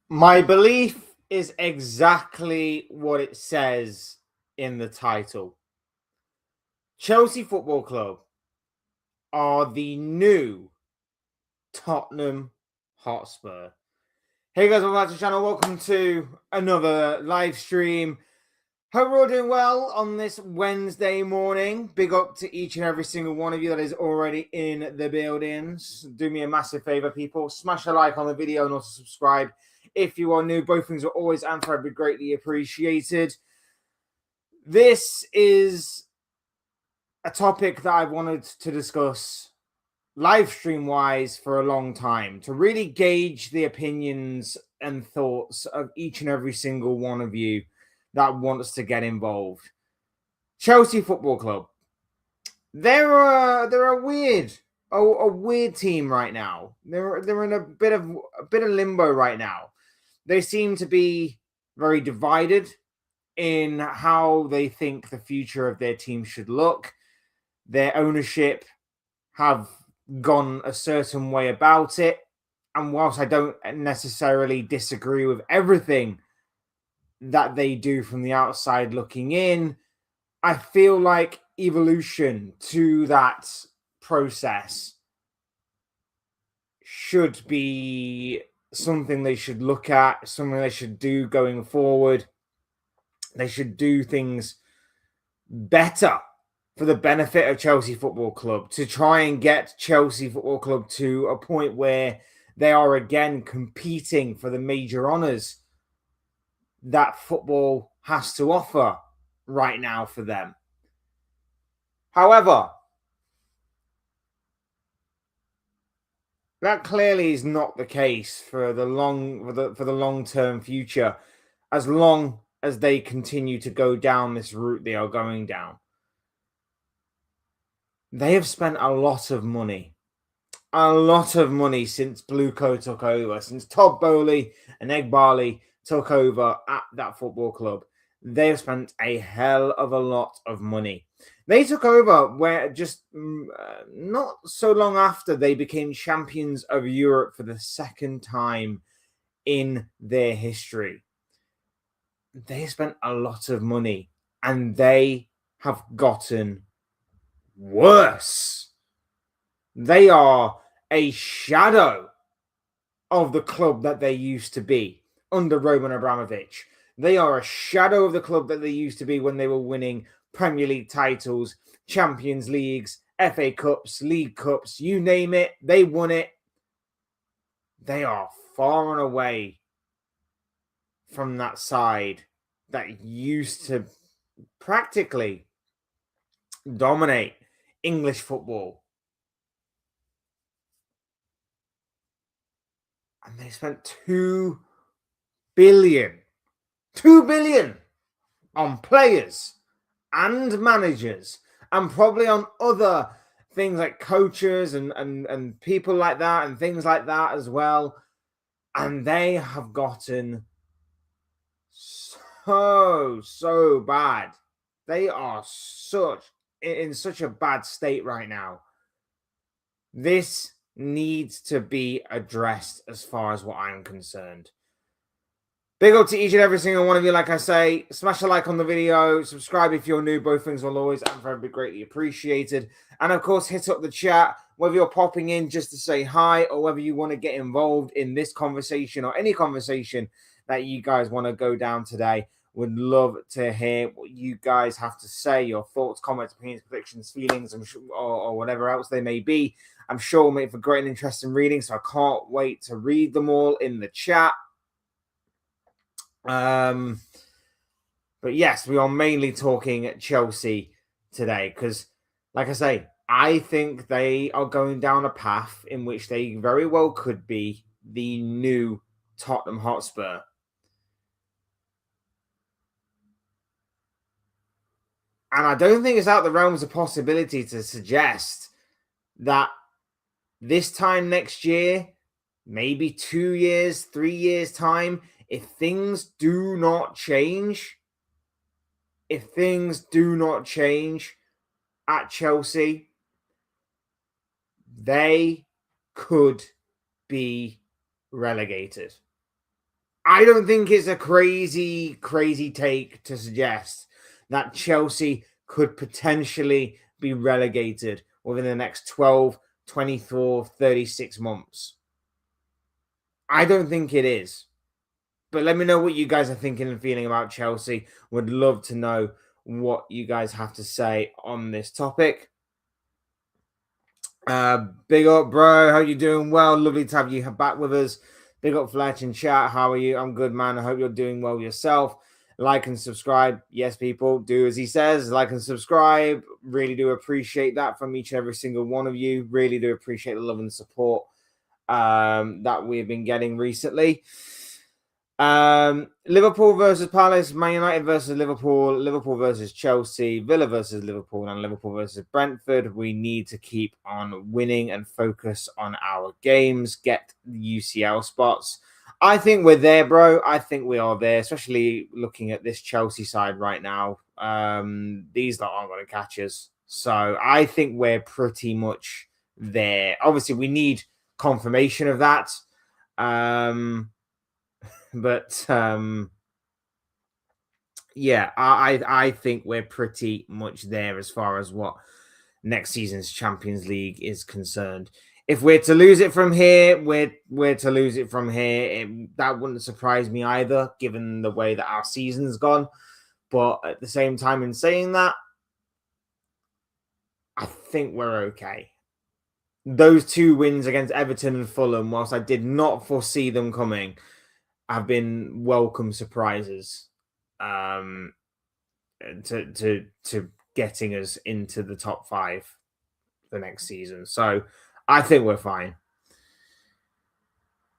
My belief is exactly what it says in the title. Chelsea Football Club are the new Tottenham Hotspur. Hey guys, welcome back to the channel. Welcome to another live stream. Hope we're all doing well on this Wednesday morning. Big up to each and every single one of you that is already in the buildings. Do me a massive favor, people. Smash a like on the video and also subscribe if you are new. Both things are always and forever greatly appreciated. This is a topic that I've wanted to discuss live stream wise for a long time, to really gauge the opinions and thoughts of each and every single one of you that wants to get involved. Chelsea Football Club, they're a weird team right now. They're in a bit of limbo right now. They seem to be very divided in how they think the future of their team should look. Their ownership have gone a certain way about it. And whilst I don't necessarily disagree with everything that they do from the outside looking in, I feel like evolution to that process should be something they should look at, something they should do going forward. They should do things better for the benefit of Chelsea Football Club, to try and get Chelsea Football Club to a point where they are again competing for the major honours that football has to offer right now for them. However, that clearly is not the case for the long-term future, as long as they continue to go down this route they are going down. They have spent a lot of money since Blueco took over, since Todd Bowley and Egg Barley took over at that football club. They have spent a hell of a lot of money. They took over where just not so long after they became champions of Europe for the second time in their history. They spent a lot of money and they have gotten worse. They are a shadow of the club that they used to be under Roman Abramovich. They are a shadow of the club that they used to be when they were winning Premier League titles, Champions Leagues, FA Cups, League Cups, you name it, they won it. They are far and away from that side that used to practically dominate English football. And they spent $2 billion on players and managers, and probably on other things like coaches and people like that and things like that as well. And they have gotten so bad. They are in such a bad state right now. This needs to be addressed as far as what I'm concerned. Big up to each and every single one of you. Like I say, smash a like on the video, subscribe if you're new. Both things will always and forever be greatly appreciated. And of course, hit up the chat, whether you're popping in just to say hi or whether you want to get involved in this conversation or any conversation that you guys want to go down today. Would love to hear what you guys have to say, your thoughts, comments, opinions, predictions, feelings, or whatever else they may be. I'm sure we'll make for great and interesting reading, so I can't wait to read them all in the chat. But yes, we are mainly talking at Chelsea today because, like I say, I think they are going down a path in which they very well could be the new Tottenham Hotspur. And I don't think it's out of the realms of possibility to suggest that this time next year, maybe 2 years, 3 years' time, if things do not change at Chelsea, they could be relegated. I don't think it's a crazy take to suggest that Chelsea could potentially be relegated within the next 12, 24, 36 months. I don't think it is. But let me know what you guys are thinking and feeling about Chelsea. Would love to know what you guys have to say on this topic. Big up, bro. How you doing? Well, lovely to have you back with us. Big up, Fletch in chat. How are you? I'm good, man. I hope you're doing well yourself. Like and subscribe. Yes, people, do as he says. Like and subscribe. Really do appreciate that from each and every single one of you. Really do appreciate the love and support that we've been getting recently. Liverpool versus Palace, Man United versus Liverpool, Liverpool versus Chelsea, Villa versus Liverpool, and Liverpool versus Brentford. We need to keep on winning and focus on our games, get the UCL spots. I think we're there, bro. I think we are there, especially looking at this Chelsea side right now. These lot aren't going to catch us. So I think we're pretty much there. Obviously, we need confirmation of that. But yeah, I think we're pretty much there as far as what next season's Champions League is concerned. If we're to lose it from here, we're to lose it from here. That wouldn't surprise me either, given the way that our season's gone. But at the same time, in saying that, I think we're okay. Those two wins against Everton and Fulham, whilst I did not foresee them coming, have been welcome surprises to getting us into the top 5 the next season. So I think we're fine.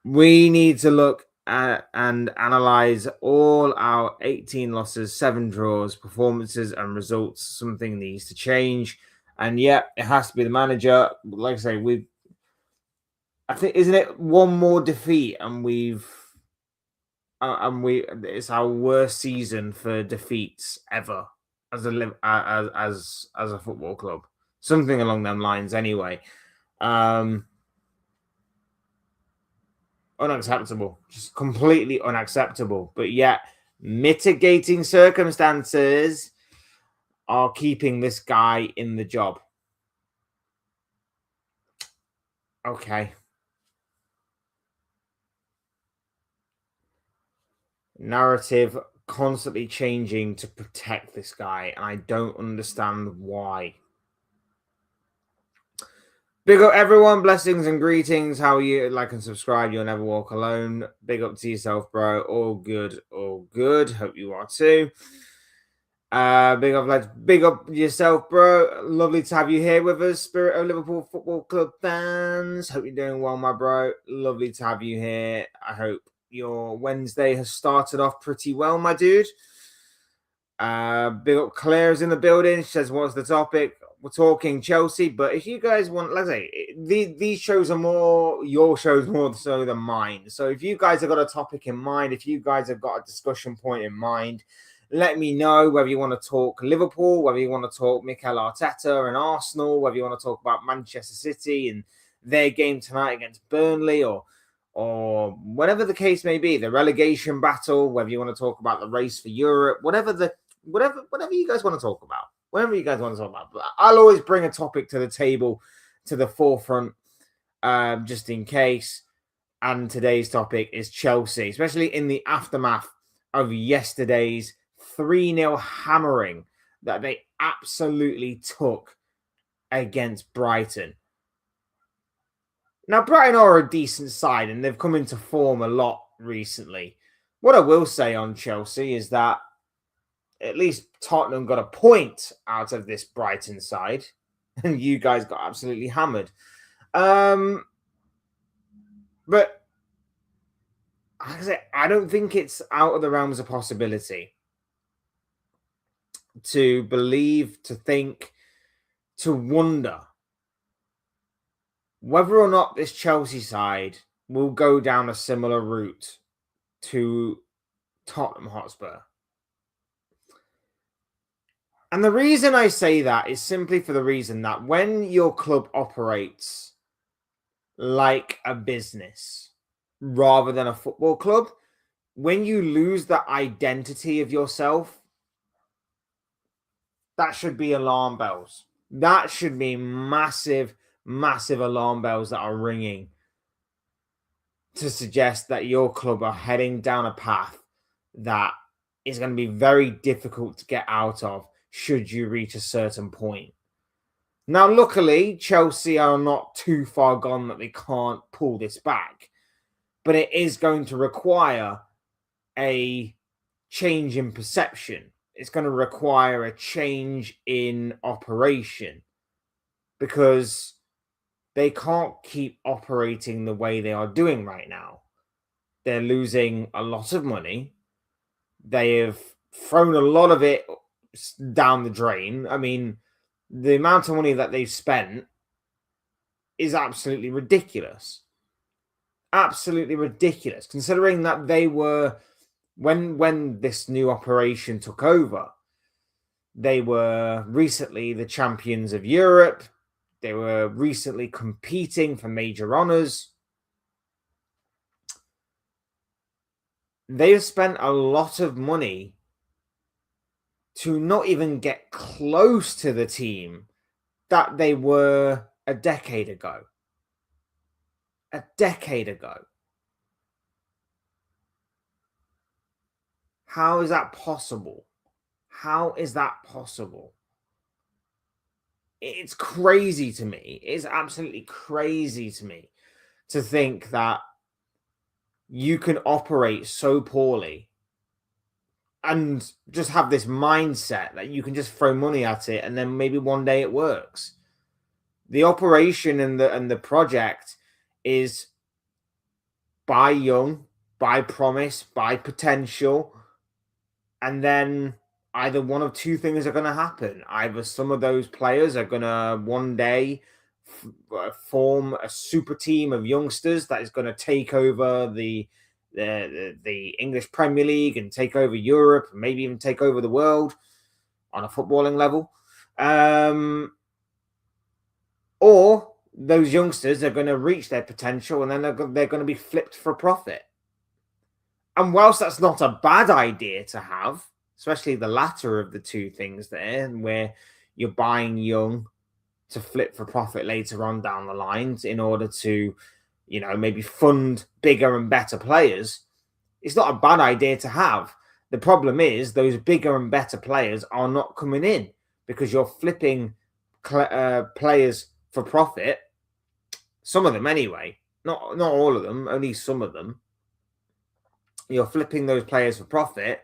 We need to look at and analyze all our 18 losses, 7 draws, performances, and results. Something needs to change. And yeah, it has to be the manager. Like I say, I think, isn't it one more defeat and it's our worst season for defeats ever as a football club, something along them lines. Anyway, unacceptable, just completely unacceptable. But yet, mitigating circumstances are keeping this guy in the job. Okay. Narrative constantly changing to protect this guy, and I don't understand why. Big up everyone, blessings and greetings. How are you? Like and subscribe, you'll never walk alone. Big up to yourself, bro. All good, all good. Hope you are too. Big up yourself, bro. Lovely to have you here with us, Spirit of Liverpool Football Club fans. Hope you're doing well, my bro. Lovely to have you here. I hope your Wednesday has started off pretty well, my dude. Big up Claire's in the building. She says, what's the topic? We're talking Chelsea, but if you guys want, let's say, these shows are more, your shows more so than mine. So if you guys have got a topic in mind, if you guys have got a discussion point in mind, let me know whether you want to talk Liverpool, whether you want to talk Mikel Arteta and Arsenal, whether you want to talk about Manchester City and their game tonight against Burnley, or whatever the case may be, the relegation battle, whether you want to talk about the race for Europe, whatever you guys want to talk about. Whatever you guys want to talk about. But I'll always bring a topic to the table, to the forefront, just in case. And today's topic is Chelsea, especially in the aftermath of yesterday's 3-0 hammering that they absolutely took against Brighton. Now, Brighton are a decent side, and they've come into form a lot recently. What I will say on Chelsea is that at least Tottenham got a point out of this Brighton side, and you guys got absolutely hammered. But like I say, I don't think it's out of the realms of possibility to believe, to think, to wonder whether or not this Chelsea side will go down a similar route to Tottenham Hotspur. And the reason I say that is simply for the reason that when your club operates like a business rather than a football club, when you lose the identity of yourself, that should be alarm bells. That should be massive, massive alarm bells that are ringing to suggest that your club are heading down a path that is going to be very difficult to get out of should you reach a certain point. Now, luckily, Chelsea are not too far gone that they can't pull this back, but it is going to require a change in perception. It's going to require a change in operation because they can't keep operating the way they are doing right now. They're losing a lot of money. They have thrown a lot of it down the drain. I mean, the amount of money that they've spent is absolutely ridiculous. Absolutely ridiculous, considering that they were, when this new operation took over, they were recently the champions of Europe. They were recently competing for major honors. They've spent a lot of money to not even get close to the team that they were a decade ago. A decade ago. How is that possible? How is that possible? It's crazy to me. It's absolutely crazy to me to think that you can operate so poorly and just have this mindset that you can just throw money at it and then maybe one day it works. The operation and the project is buy young, buy promise, buy potential, and then either one of two things are going to happen. Either some of those players are going to one day form a super team of youngsters that is going to take over the English Premier League and take over Europe, and maybe even take over the world on a footballing level. Or those youngsters are going to reach their potential and then they're going to be flipped for profit. And whilst that's not a bad idea to have, especially the latter of the two things there, where you're buying young to flip for profit later on down the lines in order to, maybe fund bigger and better players, it's not a bad idea to have. The problem is those bigger and better players are not coming in because you're flipping players for profit. Some of them anyway, not all of them, only some of them. You're flipping those players for profit.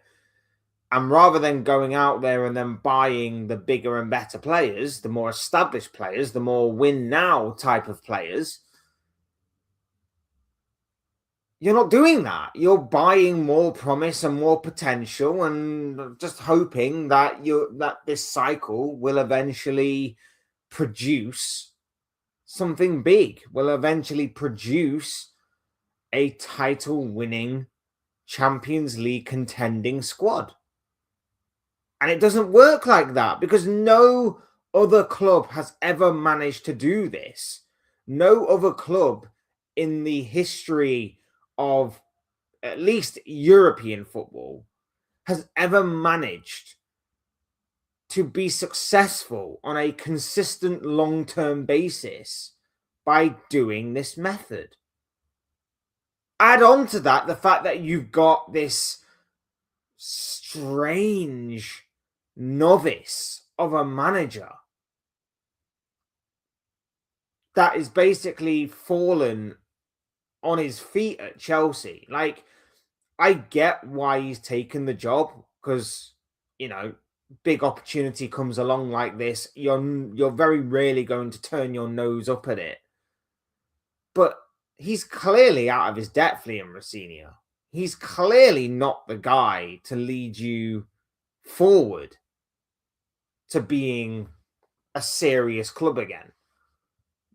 And rather than going out there and then buying the bigger and better players, the more established players, the more win now type of players, you're not doing that. You're buying more promise and more potential and just hoping that this cycle will eventually produce something big, will eventually produce a title winning Champions League contending squad. And it doesn't work like that because no other club has ever managed to do this. No other club in the history of at least European football has ever managed to be successful on a consistent long-term basis by doing this method. Add on to that the fact that you've got this strange novice of a manager that is basically fallen on his feet at Chelsea. Like, I get why he's taken the job because, big opportunity comes along like this. You're very rarely going to turn your nose up at it. But he's clearly out of his depth, Liam Rosenior. He's clearly not the guy to lead you forward to being a serious club again.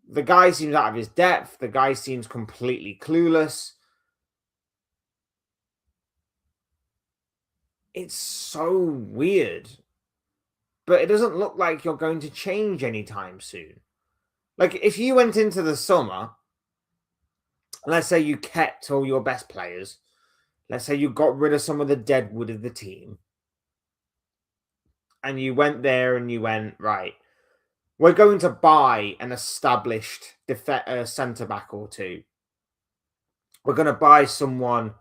The guy seems out of his depth. The guy seems completely clueless. It's so weird. But it doesn't look like you're going to change anytime soon. Like, if you went into the summer, let's say you kept all your best players, let's say you got rid of some of the deadwood of the team, and you went there and you went, right, we're going to buy an established centre back or two. We're going to buy someone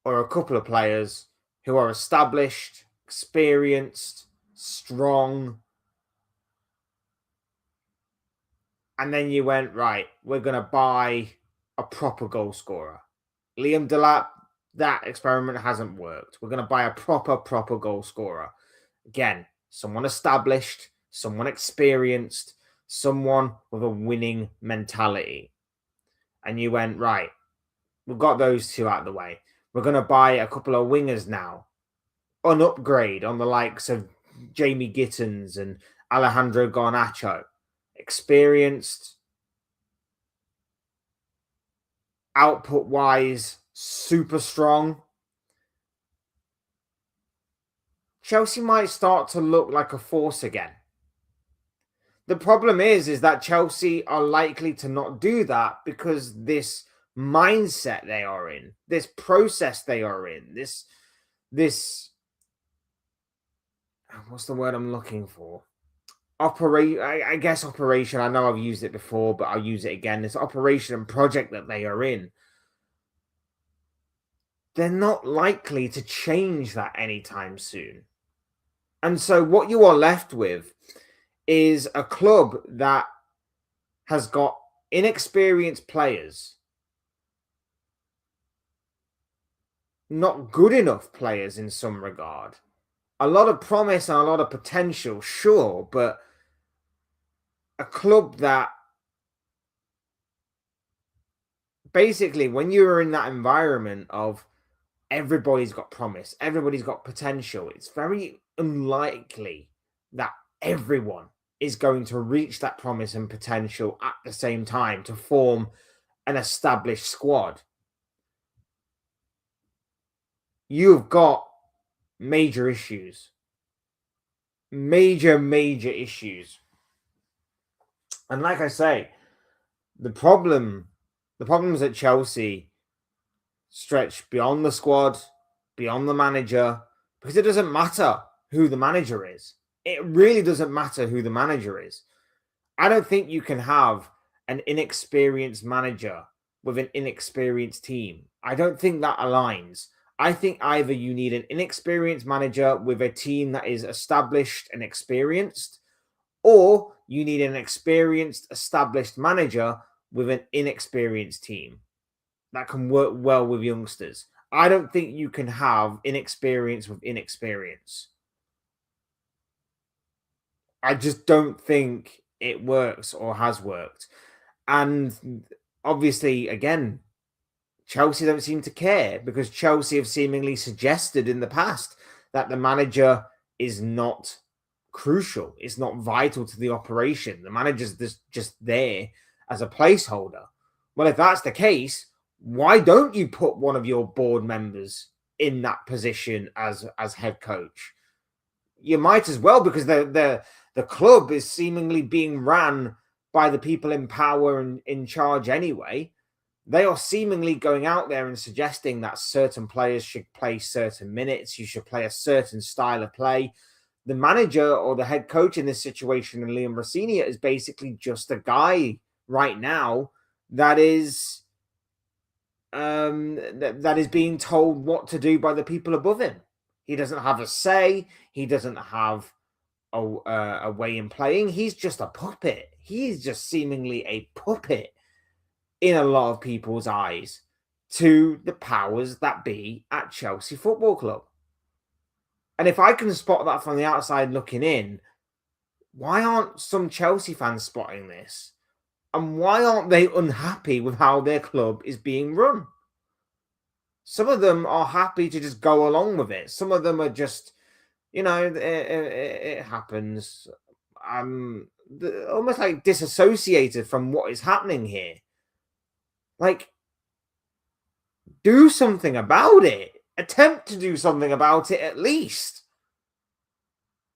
or a couple of players who are established, experienced, strong. And then you went, right, we're going to buy a proper goal scorer. Liam Delap, that experiment hasn't worked. We're going to buy a proper goal scorer. Again, someone established, someone experienced, someone with a winning mentality. And you went, right, we've got those two out of the way. We're going to buy a couple of wingers now. An upgrade on the likes of Jamie Gittins and Alejandro Garnacho. Experienced, output-wise, super strong. Chelsea might start to look like a force again. The problem is that Chelsea are likely to not do that because this mindset they are in, this process they are in, this what's the word I'm looking for? I guess operation. I know I've used it before, but I'll use it again. This operation and project that they are in, they're not likely to change that anytime soon. And so what you are left with is a club that has got inexperienced players, not good enough players in some regard. A lot of promise and a lot of potential, sure, but a club that basically, when you're in that environment of everybody's got promise, everybody's got potential, it's very unlikely that everyone is going to reach that promise and potential at the same time to form an established squad. You've got major issues. Major issues. And like I say, the problems at Chelsea stretch beyond the squad, beyond the manager, because it doesn't matter who the manager is. It really doesn't matter who the manager is. I don't think you can have an inexperienced manager with an inexperienced team. I don't think that aligns. I think either you need an inexperienced manager with a team that is established and experienced, or you need an experienced, established manager with an inexperienced team that can work well with youngsters. I don't think you can have inexperience with inexperience. I just don't think it works or has worked. And obviously, again, Chelsea don't seem to care because Chelsea have seemingly suggested in the past that the manager is not crucial. It's not vital to the operation. The manager's just there as a placeholder. Well, if that's the case, why don't you put one of your board members in that position as head coach? You might as well, because the club is seemingly being ran by the people in power and in charge anyway. They are seemingly going out there and suggesting that certain players should play certain minutes. You should play a certain style of play. The manager or the head coach in this situation, and Liam Rossini, is basically just a guy right now that is that is being told what to do by the people above him. He doesn't have a say. He doesn't have a way in playing. He's just a puppet. He's just seemingly a puppet in a lot of people's eyes to the powers that be at Chelsea Football Club. And if I can spot that from the outside looking in, why aren't some Chelsea fans spotting this? And why aren't they unhappy with how their club is being run? Some of them are happy to just go along with it. Some of them are just, it happens. Almost like disassociated from what is happening here. Like, do something about it. Attempt to do something about it at least.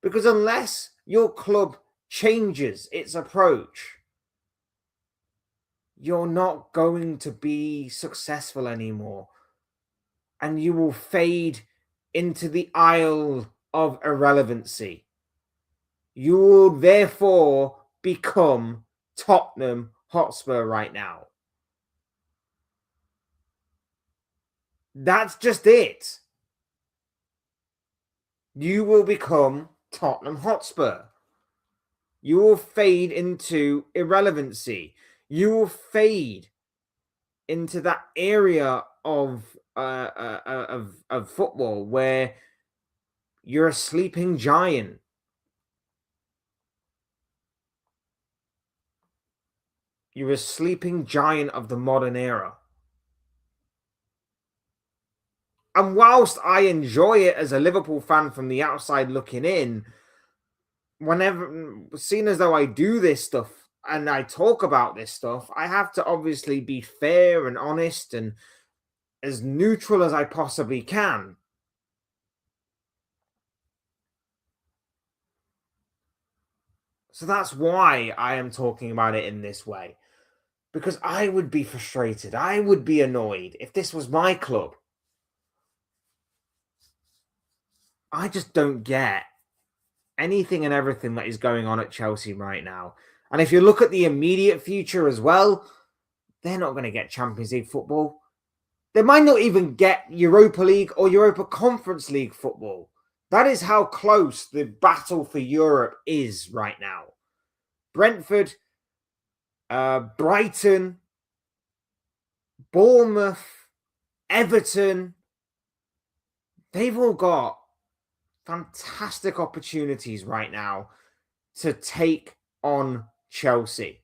Because unless your club changes its approach, you're not going to be successful anymore. And you will fade into the aisle of irrelevancy. You will therefore become Tottenham Hotspur right now. That's just it. You will become Tottenham Hotspur. You will fade into irrelevancy. You will fade into that area of football where you're a sleeping giant. You're a sleeping giant of the modern era. And whilst I enjoy it as a Liverpool fan from the outside looking in, whenever, seen as though I do this stuff and I talk about this stuff, I have to obviously be fair and honest and as neutral as I possibly can. So that's why I am talking about it in this way. Because I would be frustrated. I would be annoyed if this was my club. I just don't get anything and everything that is going on at Chelsea right now. And if you look at the immediate future as well, they're not going to get Champions League football. They might not even get Europa League or Europa Conference League football. That is how close the battle for Europe is right now. Brentford, Brighton, Bournemouth, Everton, they've all got fantastic opportunities right now to take on Chelsea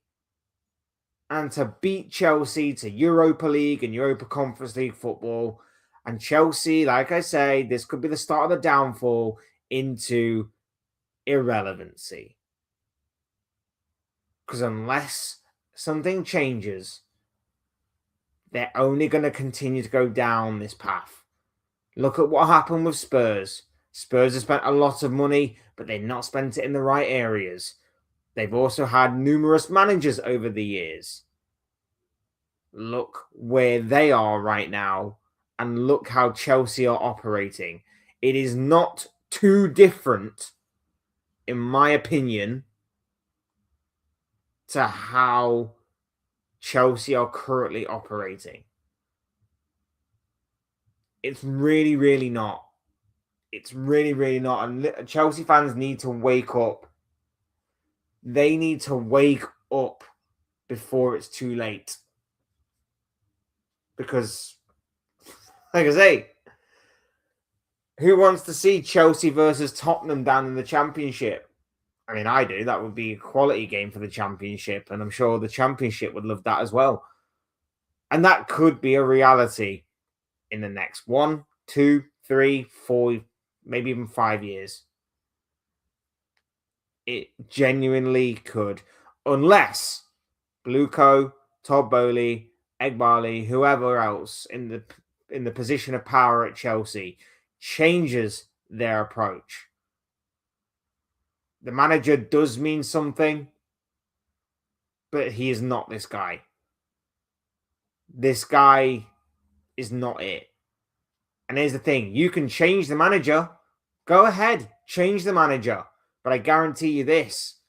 and to beat Chelsea to Europa League and Europa Conference League football. And Chelsea, like I say, this could be the start of the downfall into irrelevancy. Because unless something changes, they're only going to continue to go down this path. Look at what happened with Spurs. Spurs have spent a lot of money, but they've not spent it in the right areas. They've also had numerous managers over the years. Look where they are right now, and look how Chelsea are operating. It is not too different, in my opinion, to how Chelsea are currently operating. It's really, really not. It's really, really not. And Chelsea fans need to wake up. They need to wake up before it's too late. Because, like I say, who wants to see Chelsea versus Tottenham down in the Championship? I mean, I do. That would be a quality game for the Championship. And I'm sure the Championship would love that as well. And that could be a reality in the next 1, 2, 3, 4, maybe even 5 years. It genuinely could. Unless Bluco, Todd Bowley, Egbali, whoever else in the position of power at Chelsea changes their approach. The manager does mean something, but he is not this guy. This guy is not it. And here's the thing, you can change the manager. Go ahead, change the manager. But I guarantee you this,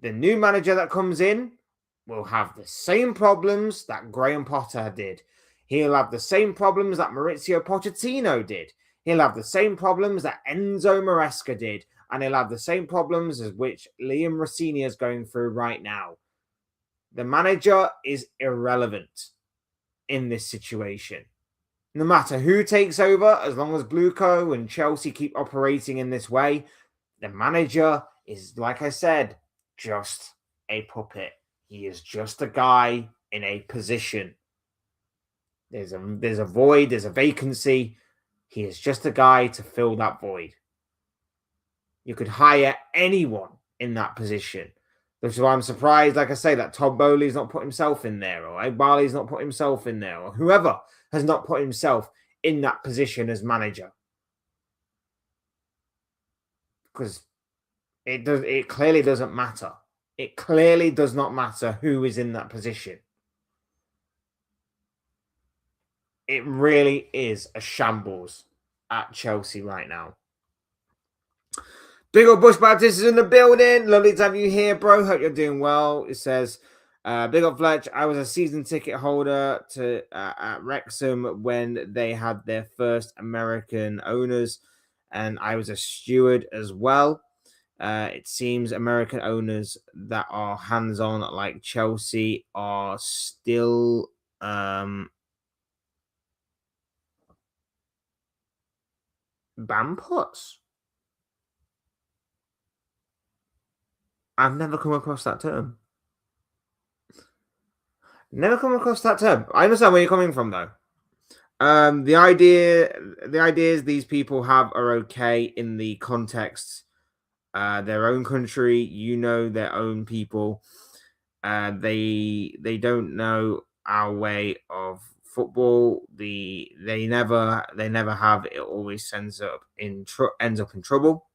the new manager that comes in will have the same problems that Graham Potter did. He'll have the same problems that Maurizio Pochettino did. He'll have the same problems that Enzo Maresca did. And he'll have the same problems as which Liam Rossini is going through right now. The manager is irrelevant in this situation. No matter who takes over, as long as Bluco and Chelsea keep operating in this way, the manager is, like I said, just a puppet. He is just a guy in a position. There's a void, there's a vacancy. He is just a guy to fill that void. You could hire anyone in that position. Which is why I'm surprised, like I say, that Todd Bowley's not put himself in there, or Egbali's not put himself in there, or whoever has not put himself in that position as manager. Because it clearly doesn't matter. It clearly does not matter who is in that position. It really is a shambles at Chelsea right now. Big old Bush Baptist is in the building. Lovely to have you here, bro. Hope you're doing well. It says, big up Fletch. I was a season ticket holder to at Wrexham when they had their first American owners, and I was a steward as well. It seems American owners that are hands-on like Chelsea are still Bampots. I've never come across that term. Never come across that term. I understand where you're coming from, though. The ideas these people have are okay in the context, their own country, their own people. They don't know our way of football. They never have. It always ends up in trouble.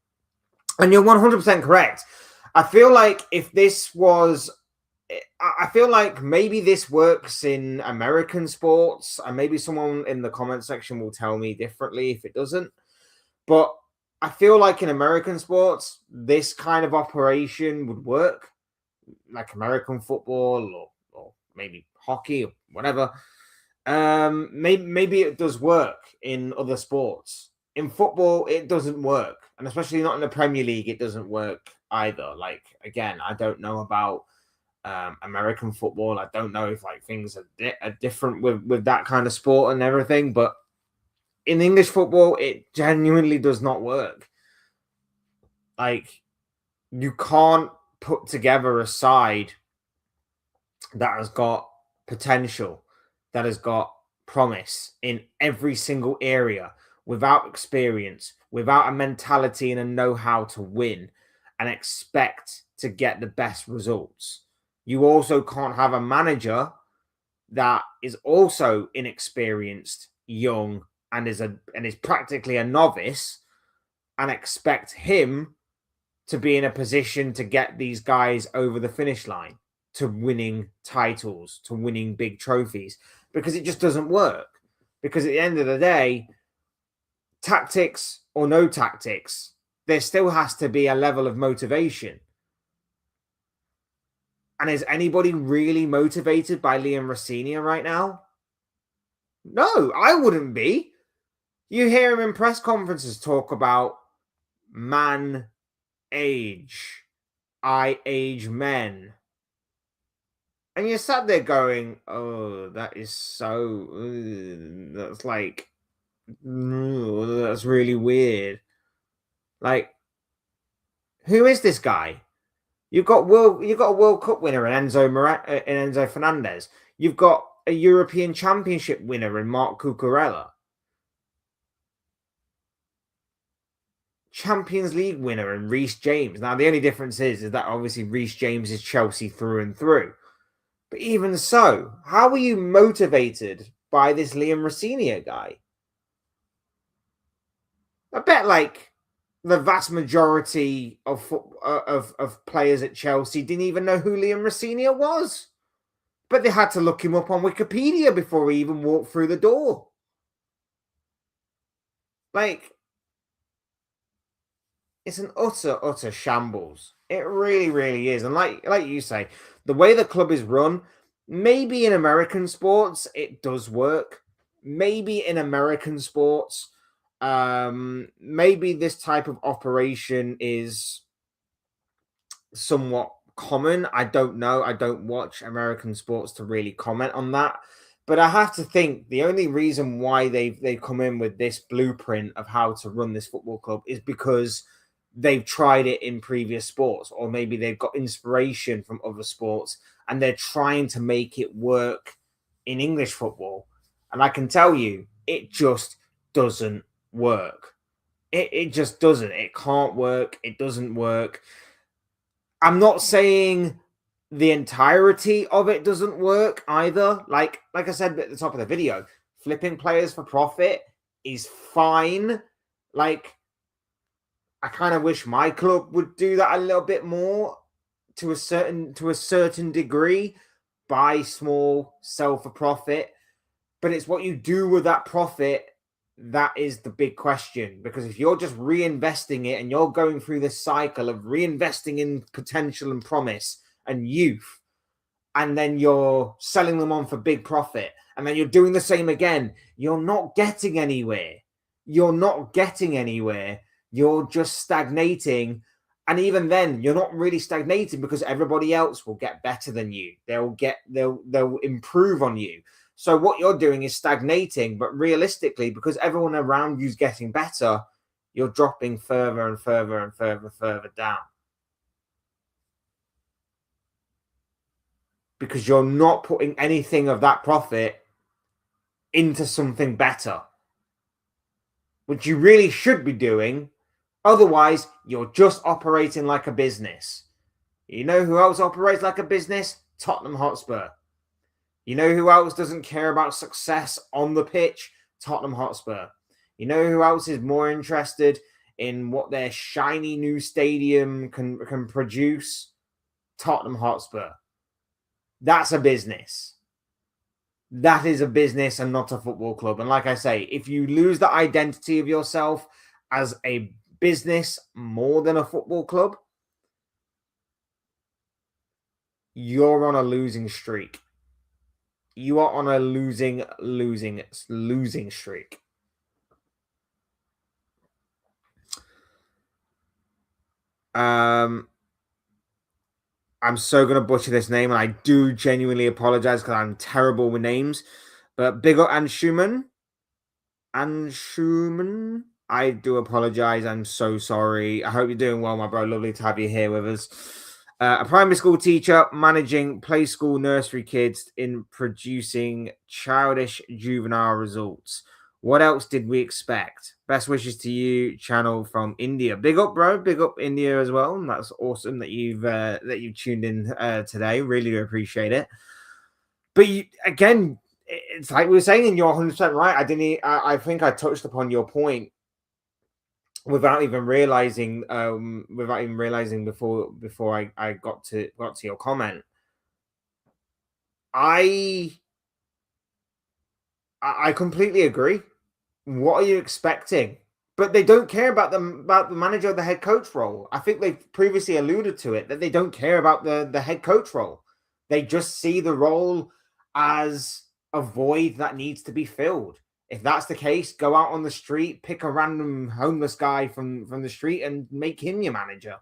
And you're 100% correct. I feel like if this was, I feel like maybe this works in American sports, and maybe someone in the comment section will tell me differently if it doesn't. But I feel like in American sports, this kind of operation would work, like American football or maybe hockey or whatever. Maybe it does work in other sports. In football, it doesn't work, and especially not in the Premier League, it doesn't work either. Like, again, I don't know about American football. I don't know if like things are different with that kind of sport and everything, but in English football, it genuinely does not work. Like, you can't put together a side that has got potential, that has got promise in every single area without experience, without a mentality and a know-how to win and expect to get the best results. You also can't have a manager that is also inexperienced, young, and is practically a novice, and expect him to be in a position to get these guys over the finish line, to winning titles, to winning big trophies, because it just doesn't work. Because at the end of the day, tactics or no tactics, there still has to be a level of motivation. And is anybody really motivated by Liam Rosenior right now? No, I wouldn't be. You hear him in press conferences talk about man age. I age men. And you're sat there going, oh, that is so, that's like, that's really weird. Like, who is this guy? You've got a World Cup winner in Enzo Fernandez. You've got a European Championship winner in Marc Cucurella. Champions League winner in Reece James. Now, the only difference is that obviously Reece James is Chelsea through and through. But even so, how are you motivated by this Liam Rosenior guy? I bet like the vast majority of players at Chelsea didn't even know who Liam Rosenior was. But they had to look him up on Wikipedia before he even walked through the door. Like, it's an utter shambles. It really, really is. And like you say, the way the club is run, maybe in American sports, it does work. Maybe in American sports, maybe this type of operation is somewhat common. I don't know. I don't watch American sports to really comment on that. But I have to think the only reason why they've come in with this blueprint of how to run this football club is because they've tried it in previous sports, or maybe they've got inspiration from other sports and they're trying to make it work in English football. And I can tell you, it just doesn't work. It just doesn't. It can't work. It doesn't work. I'm not saying the entirety of it doesn't work either. Like I said at the top of the video, flipping players for profit is fine. Like, I kind of wish my club would do that a little bit more to a certain degree, buy small, sell for profit. But it's what you do with that profit that is the big question. Because if you're just reinvesting it and you're going through this cycle of reinvesting in potential and promise and youth, and then you're selling them on for big profit, and then you're doing the same again, you're not getting anywhere. You're not getting anywhere. You're just stagnating. And even then, you're not really stagnating because everybody else will get better than you. They'll improve on you. So what you're doing is stagnating, but realistically, because everyone around you is getting better, you're dropping further and further and further down. Because you're not putting anything of that profit into something better, which you really should be doing. Otherwise, you're just operating like a business. You know who else operates like a business? Tottenham Hotspur. You know who else doesn't care about success on the pitch? Tottenham Hotspur. You know who else is more interested in what their shiny new stadium can produce? Tottenham Hotspur. That's a business. That is a business and not a football club. And like I say, if you lose the identity of yourself as a business more than a football club, you're on a losing streak. You are on a losing streak. I'm so going to butcher this name, and I do genuinely apologize because I'm terrible with names. But big up Anshuman. I do apologize. I'm so sorry. I hope you're doing well, my bro. Lovely to have you here with us. A primary school teacher managing play school nursery kids in producing childish juvenile results. What else did we expect? Best wishes to you, channel from India. Big up, bro. Big up India as well. And that's awesome that you've tuned in today. Really do appreciate it. But again, it's like we were saying, and you're 100% right. I think I touched upon your point without even realizing before I got to your comment. I completely agree. What are you expecting? But they don't care about the manager or the head coach role. I think they've previously alluded to it, that they don't care about the head coach role. They just see the role as a void that needs to be filled. If that's the case, go out on the street, pick a random homeless guy from the street and make him your manager.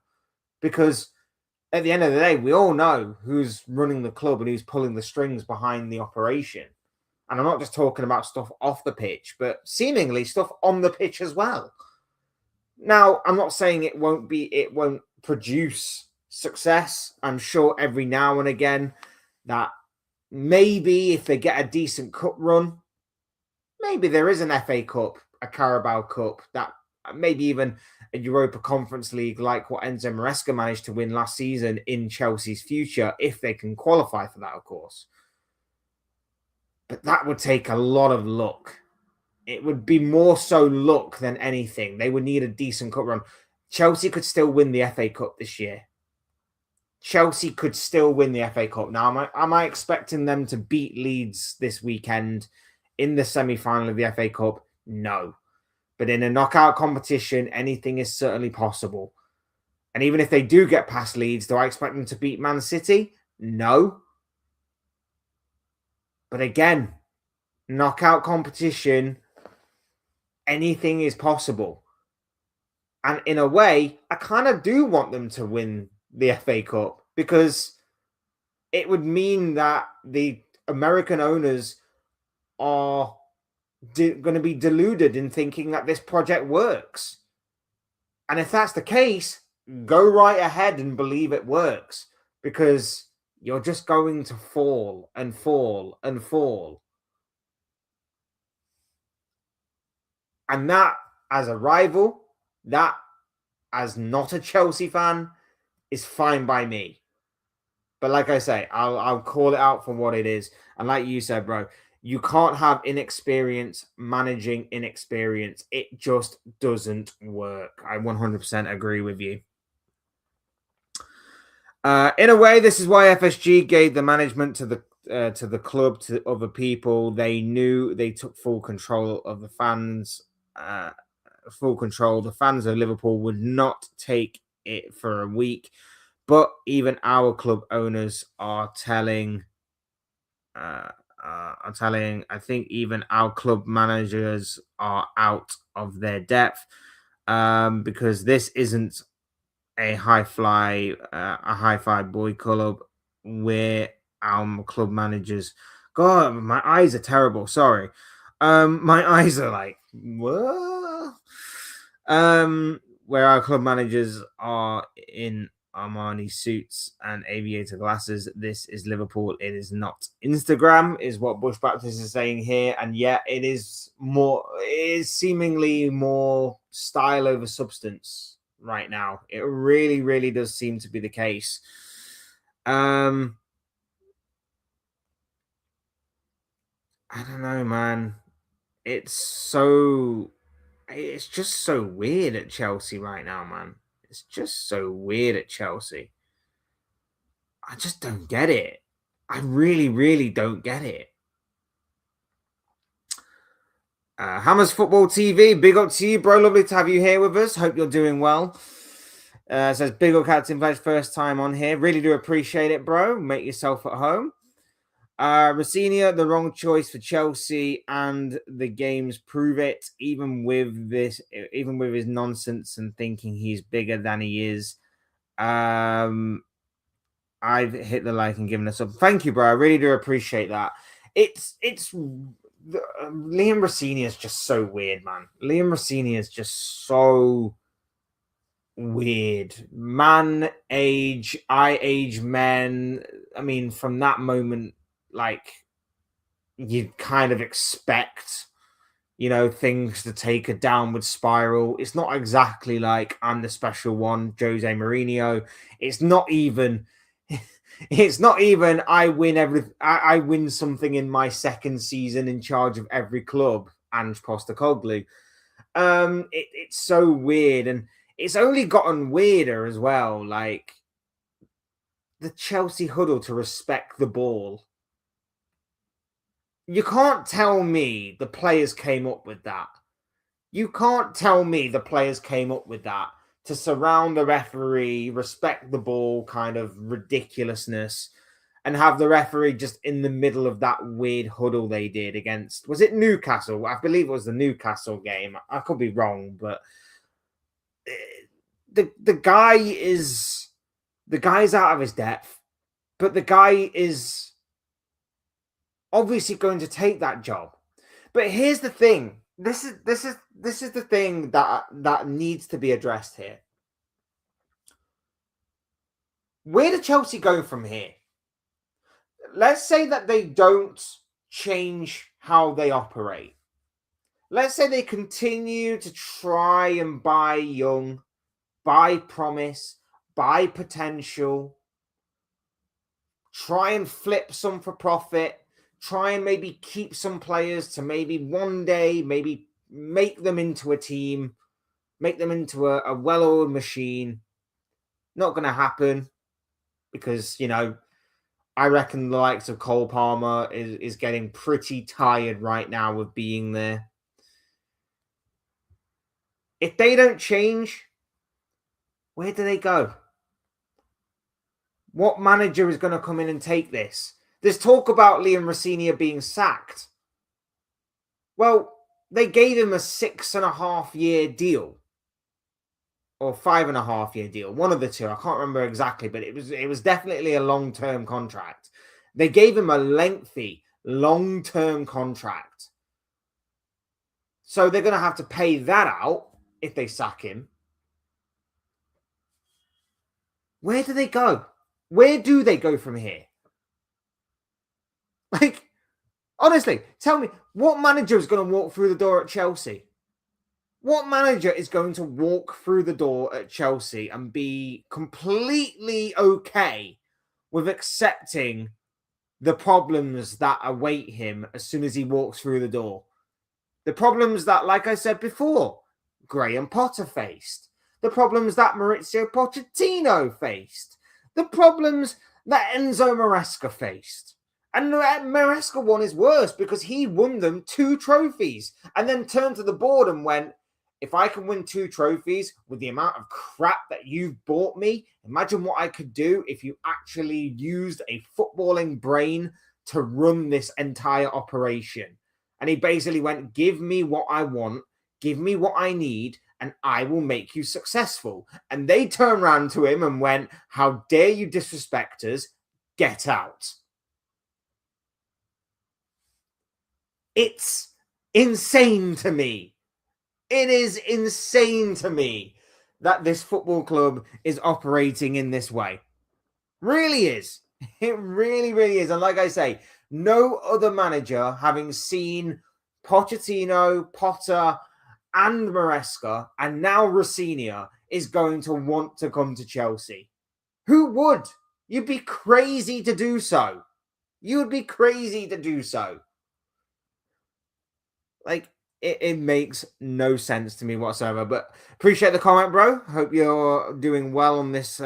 Because at the end of the day, we all know who's running the club and who's pulling the strings behind the operation. And I'm not just talking about stuff off the pitch, but seemingly stuff on the pitch as well. Now, I'm not saying it won't produce success. I'm sure every now and again that maybe if they get a decent cup run, maybe there is an FA Cup, a Carabao Cup, that maybe even a Europa Conference League like what Enzo Maresca managed to win last season in Chelsea's future, if they can qualify for that, of course. But that would take a lot of luck. It would be more so luck than anything. They would need a decent cup run. Chelsea could still win the FA Cup this year. Chelsea could still win the FA Cup. Now, am I expecting them to beat Leeds this weekend in the semi-final of the FA Cup? No. But in a knockout competition, anything is certainly possible. And even if they do get past Leeds, do I expect them to beat Man City? No. But again, knockout competition, anything is possible. And in a way, I kind of do want them to win the FA Cup because it would mean that the American owners are going to be deluded in thinking that this project works. And if that's the case, go right ahead and believe it works, because you're just going to fall and fall and fall. And that, as a rival, that, as not a Chelsea fan, is fine by me. But like I say, I'll call it out for what it is. And like you said, bro, you can't have inexperience managing inexperience. It just doesn't work. I 100% agree with you. In a way, this is why FSG gave the management to the to the club, to other people. They knew they took full control of the fans. Full control. The fans of Liverpool would not take it for a week, but even our club owners are telling. I think even our club managers are out of their depth, because this isn't a high fly boy club where our club managers. God, my eyes are terrible. Sorry, my eyes are like what? Where our club managers are in Armani suits and aviator glasses. This is Liverpool. It is not Instagram, is what Bush Baptist is saying here. And yet it is more, it is seemingly more style over substance right now. It really, really does seem to be the case. I don't know, man. It's just so weird at Chelsea right now, man. It's just so weird at Chelsea. I just don't get it. I really, really don't get it. Hammers Football TV, big up to you, bro. Lovely to have you here with us. Hope you're doing well. Says Big up Captain Veg, first time on here. Really do appreciate it, bro. Make yourself at home. Rossinia, the wrong choice for Chelsea, and the games prove it. Even with his nonsense and thinking he's bigger than he is. I've hit the like and given us up. Thank you, bro. I really do appreciate that. Liam Rossinia is just so weird, man. Liam Rossinia is just so weird. Man age, I age men. I mean, from that moment, like, you'd kind of expect, things to take a downward spiral. It's not exactly like I'm the special one, Jose Mourinho. It's not even I win something in my second season in charge of every club, Ange Postecoglou. It's so weird, and it's only gotten weirder as well. Like, the Chelsea huddle to respect the ball. You can't tell me the players came up with that. You can't tell me the players came up with that to surround the referee, respect the ball kind of ridiculousness, and have the referee just in the middle of that weird huddle they did against, was it Newcastle? I believe it was the Newcastle game. I could be wrong, but the guy's out of his depth, but the guy is obviously going to take that job. But here's the thing. This is the thing that needs to be addressed here. Where do Chelsea go from here? Let's say that they don't change how they operate. Let's say they continue to try and buy young, buy promise, buy potential, try and flip some for profit, try and maybe keep some players to maybe one day, maybe make them into a team, make them into a well-oiled machine. Not going to happen because, I reckon the likes of Cole Palmer is getting pretty tired right now of being there. If they don't change, where do they go? What manager is going to come in and take this? There's talk about Liam Rossinia being sacked. Well, they gave him a 6.5-year deal. Or 5.5-year deal. One of the two. I can't remember exactly, but it was definitely a long-term contract. They gave him a lengthy, long-term contract. So they're going to have to pay that out if they sack him. Where do they go? Where do they go from here? Like, honestly, tell me, what manager is going to walk through the door at Chelsea? What manager is going to walk through the door at Chelsea and be completely okay with accepting the problems that await him as soon as he walks through the door? The problems that, like I said before, Graham Potter faced. The problems that Maurizio Pochettino faced. The problems that Enzo Maresca faced. And Maresca one is worse because he won them 2 trophies and then turned to the board and went, if I can win 2 trophies with the amount of crap that you've bought me, imagine what I could do if you actually used a footballing brain to run this entire operation. And he basically went, give me what I want, give me what I need, and I will make you successful. And they turned around to him and went, how dare you disrespect us? Get out. It's insane to me. It is insane to me that this football club is operating in this way. Really is. It really, really is. And like I say, no other manager, having seen Pochettino, Potter, and Maresca, and now Rossini, is going to want to come to Chelsea. Who would? You'd be crazy to do so. You'd be crazy to do so. Like, it makes no sense to me whatsoever. But appreciate the comment, bro. Hope you're doing well on this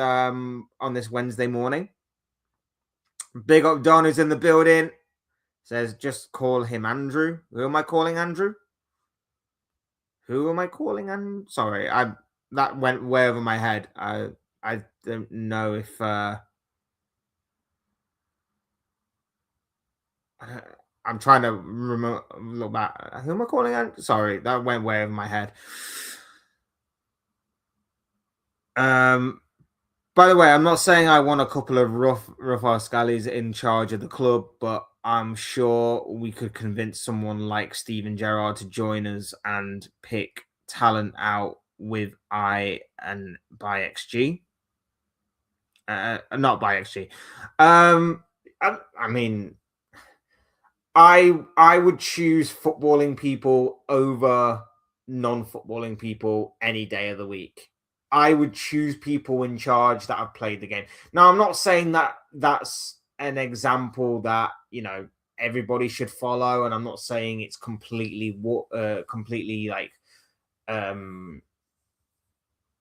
Wednesday morning. Big up Don who's in the building. Says just call him Andrew. Who am I calling Andrew? Who am I calling? And sorry, that went way over my head. I don't know if I'm trying to look back. Who am I calling? Sorry, that went way over my head. By the way, I'm not saying I want a couple of rough Scullies in charge of the club, but I'm sure we could convince someone like Steven Gerrard to join us and pick talent out with I and by XG. Not by XG. I mean, I would choose footballing people over non-footballing people any day of the week. I would choose people in charge that have played the game. Now, I'm not saying that that's an example that, everybody should follow, and I'm not saying it's completely like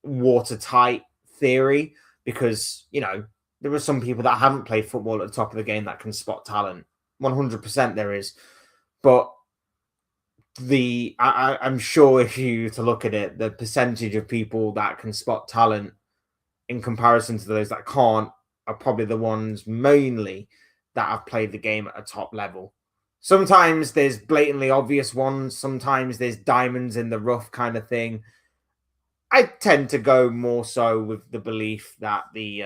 watertight theory, because, there are some people that haven't played football at the top of the game that can spot talent. 100% there is. But I'm sure if you to look at it, the percentage of people that can spot talent in comparison to those that can't are probably the ones mainly that have played the game at a top level. Sometimes there's blatantly obvious ones. Sometimes there's diamonds in the rough kind of thing. I tend to go more so with the belief that the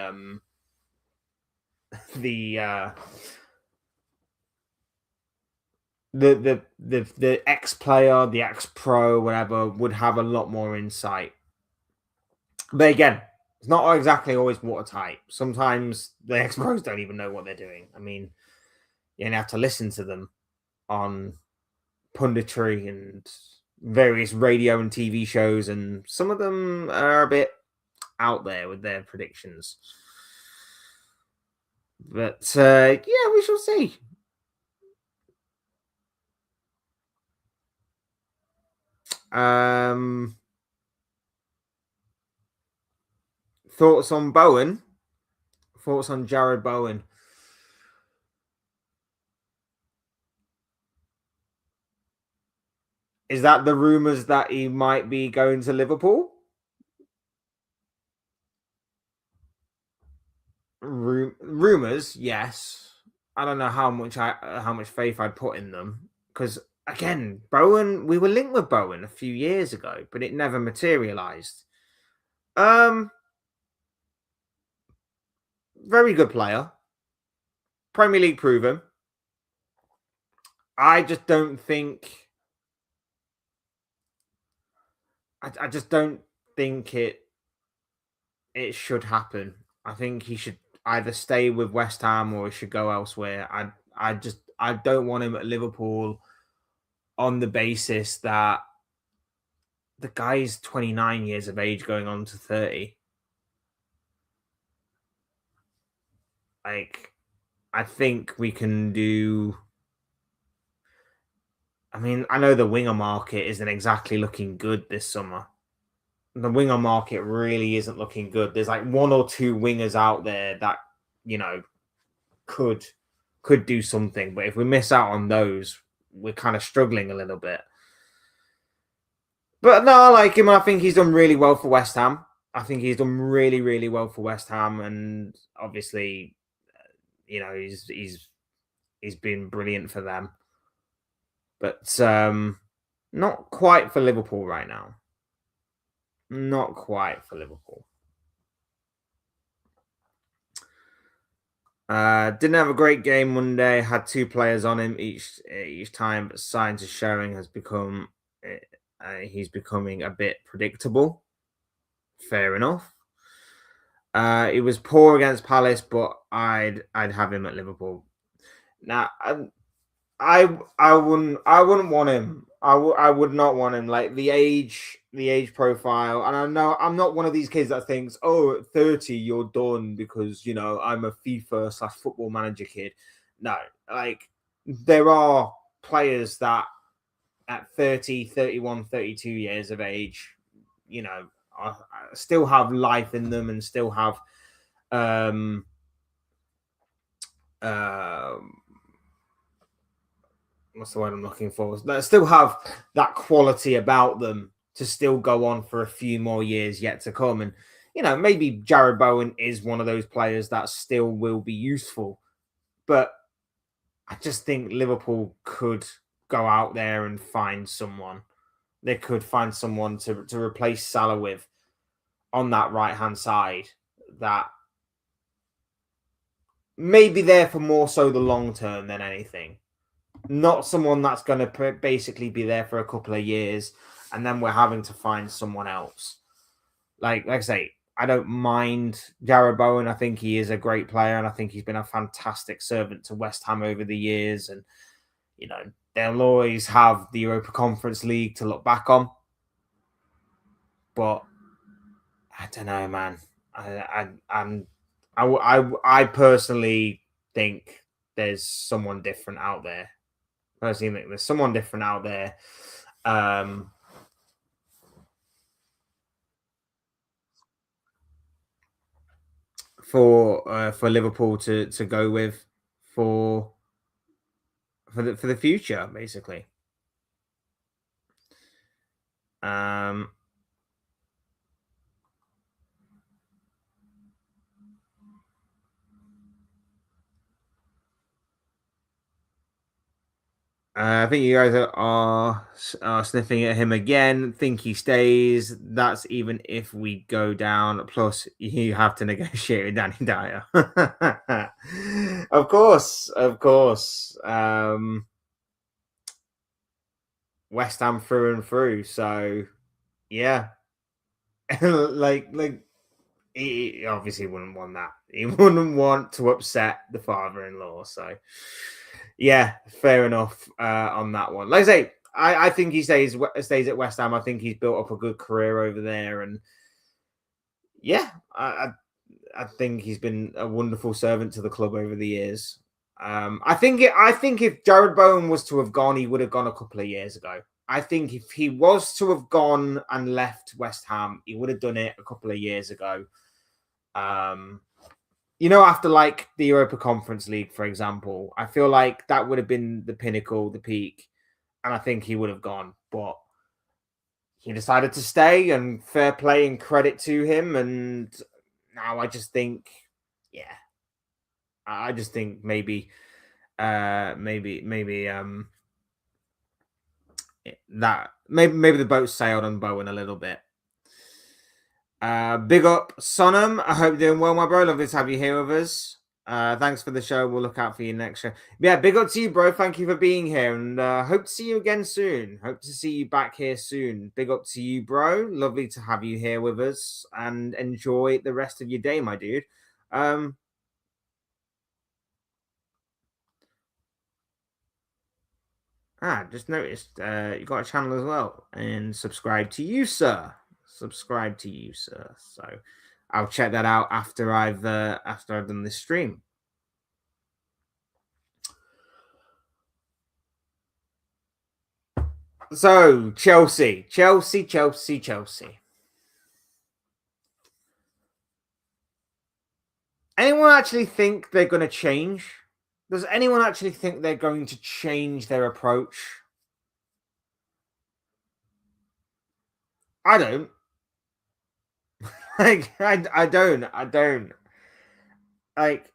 ex player, the ex pro, whatever, would have a lot more insight. But again, it's not exactly always watertight. Sometimes the ex pros don't even know what they're doing. I mean, you have to listen to them on punditry and various radio and TV shows, and some of them are a bit out there with their predictions. But yeah, we shall see. Thoughts on Bowen? Thoughts on Jared Bowen? Is that the rumours that he might be going to Liverpool? Rumours, yes. I don't know how much faith I'd put in them, because again, Bowen, we were linked with Bowen a few years ago, but it never materialised. Very good player, Premier League proven. I just don't think. I just don't think it should happen. I think he should either stay with West Ham or he should go elsewhere. I don't want him at Liverpool on the basis that the guy is 29 years of age going on to 30. Like, I think we can do. I mean, I know the winger market isn't exactly looking good this summer. The winger market really isn't looking good. There's like one or two wingers out there that, could could do something. But if we miss out on those, we're kind of struggling a little bit. But no, I like him. I think he's done really well for West Ham. I think he's done really, really well for West Ham, and obviously, he's been brilliant for them. But not quite for Liverpool right now. Not quite for Liverpool. Didn't have a great game Monday. Had 2 players on him each time, but signs are showing he's becoming a bit predictable. Fair enough. He was poor against Palace, but I'd have him at Liverpool. Now, I wouldn't want him. I would not want him. Like the age profile, and I know I'm not one of these kids that thinks, oh, at 30 you're done because I'm a FIFA / football manager kid. No, like there are players that at 30, 31, 32 years of age, still have life in them and still have what's the word I'm looking for? That still have that quality about them to still go on for a few more years yet to come. And, maybe Jared Bowen is one of those players that still will be useful. But I just think Liverpool could go out there and find someone. They could find someone to replace Salah with on that right-hand side that may be there for more so the long term than anything. Not someone that's going to basically be there for a couple of years and then we're having to find someone else. Like I say, I don't mind Jared Bowen. I think he is a great player and I think he's been a fantastic servant to West Ham over the years. And, they'll always have the Europa Conference League to look back on. But I don't know, man. I personally think there's someone different out there. Personally, think there's someone different out there. For Liverpool to go with for the future, basically. I think you guys are sniffing at him again. Think he stays. That's even if we go down. Plus, you have to negotiate with Danny Dyer. Of course. West Ham through and through. So, yeah, like he obviously wouldn't want that. He wouldn't want to upset the father-in-law. So, yeah, fair enough on that one. Like I say, I think he stays at West Ham. I think he's built up a good career over there, and yeah, I think he's been a wonderful servant to the club over the years. I think if Jared Bowen was to have gone, he would have gone a couple of years ago. I think if he was to have gone and left West Ham, he would have done it a couple of years ago. After like the Europa Conference League, for example, I feel like that would have been the pinnacle, the peak, and I think he would have gone. But he decided to stay, and fair play and credit to him. And now I just think, I just think maybe that maybe the boat sailed on Bowen a little bit. Big up Sonam. I hope you're doing well, my bro. Lovely to have you here with us. Thanks for the show. We'll look out for you next show. Yeah, big up to you, bro. Thank you for being here, and hope to see you again soon. Hope to see you back here soon. Big up to you, bro. Lovely to have you here with us, and enjoy the rest of your day, my dude. Just noticed you got a channel as well, and subscribe to you, sir. Subscribe to you, sir. So I'll check that out after I've done this stream. So Chelsea. Anyone actually think they're going to change? Does anyone actually think they're going to change their approach? I don't. I don't. I don't. Like,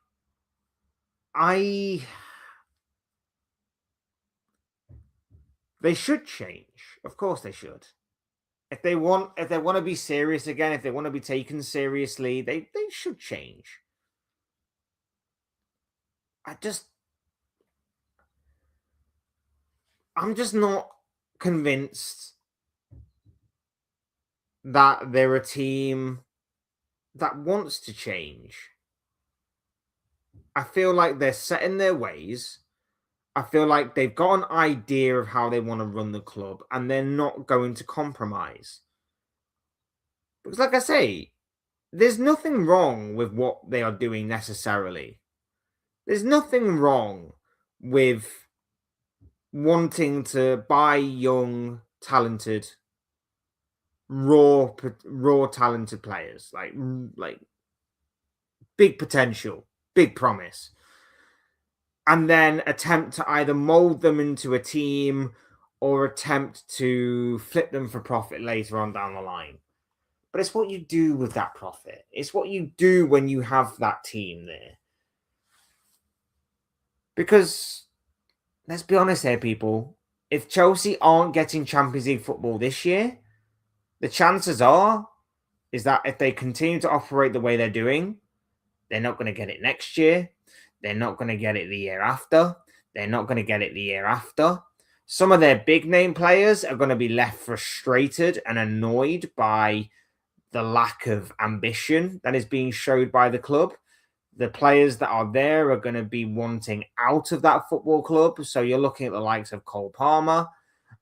I. They should change. Of course, they should. If they want to be serious again, if they want to be taken seriously, they should change. I just I'm just not convinced that they're a team that wants to change. I feel like they're set in their ways. I feel like they've got an idea of how they want to run the club and they're not going to compromise. Because, like I say, there's nothing wrong with what they are doing necessarily. There's nothing wrong with wanting to buy young, talented, raw talented players, like big potential, big promise, and then attempt to either mold them into a team or attempt to flip them for profit later on down the line. But it's what you do with that profit. It's what you do when you have that team there. Because let's be honest here, people. If Chelsea aren't getting Champions League football this year, the chances are is that if they continue to operate the way they're doing, they're not going to get it next year. They're not going to get it the year after. They're not going to get it the year after. Some of their big name players are going to be left frustrated and annoyed by the lack of ambition that is being showed by the club. The players that are there are going to be wanting out of that football club. So you're looking at the likes of Cole Palmer.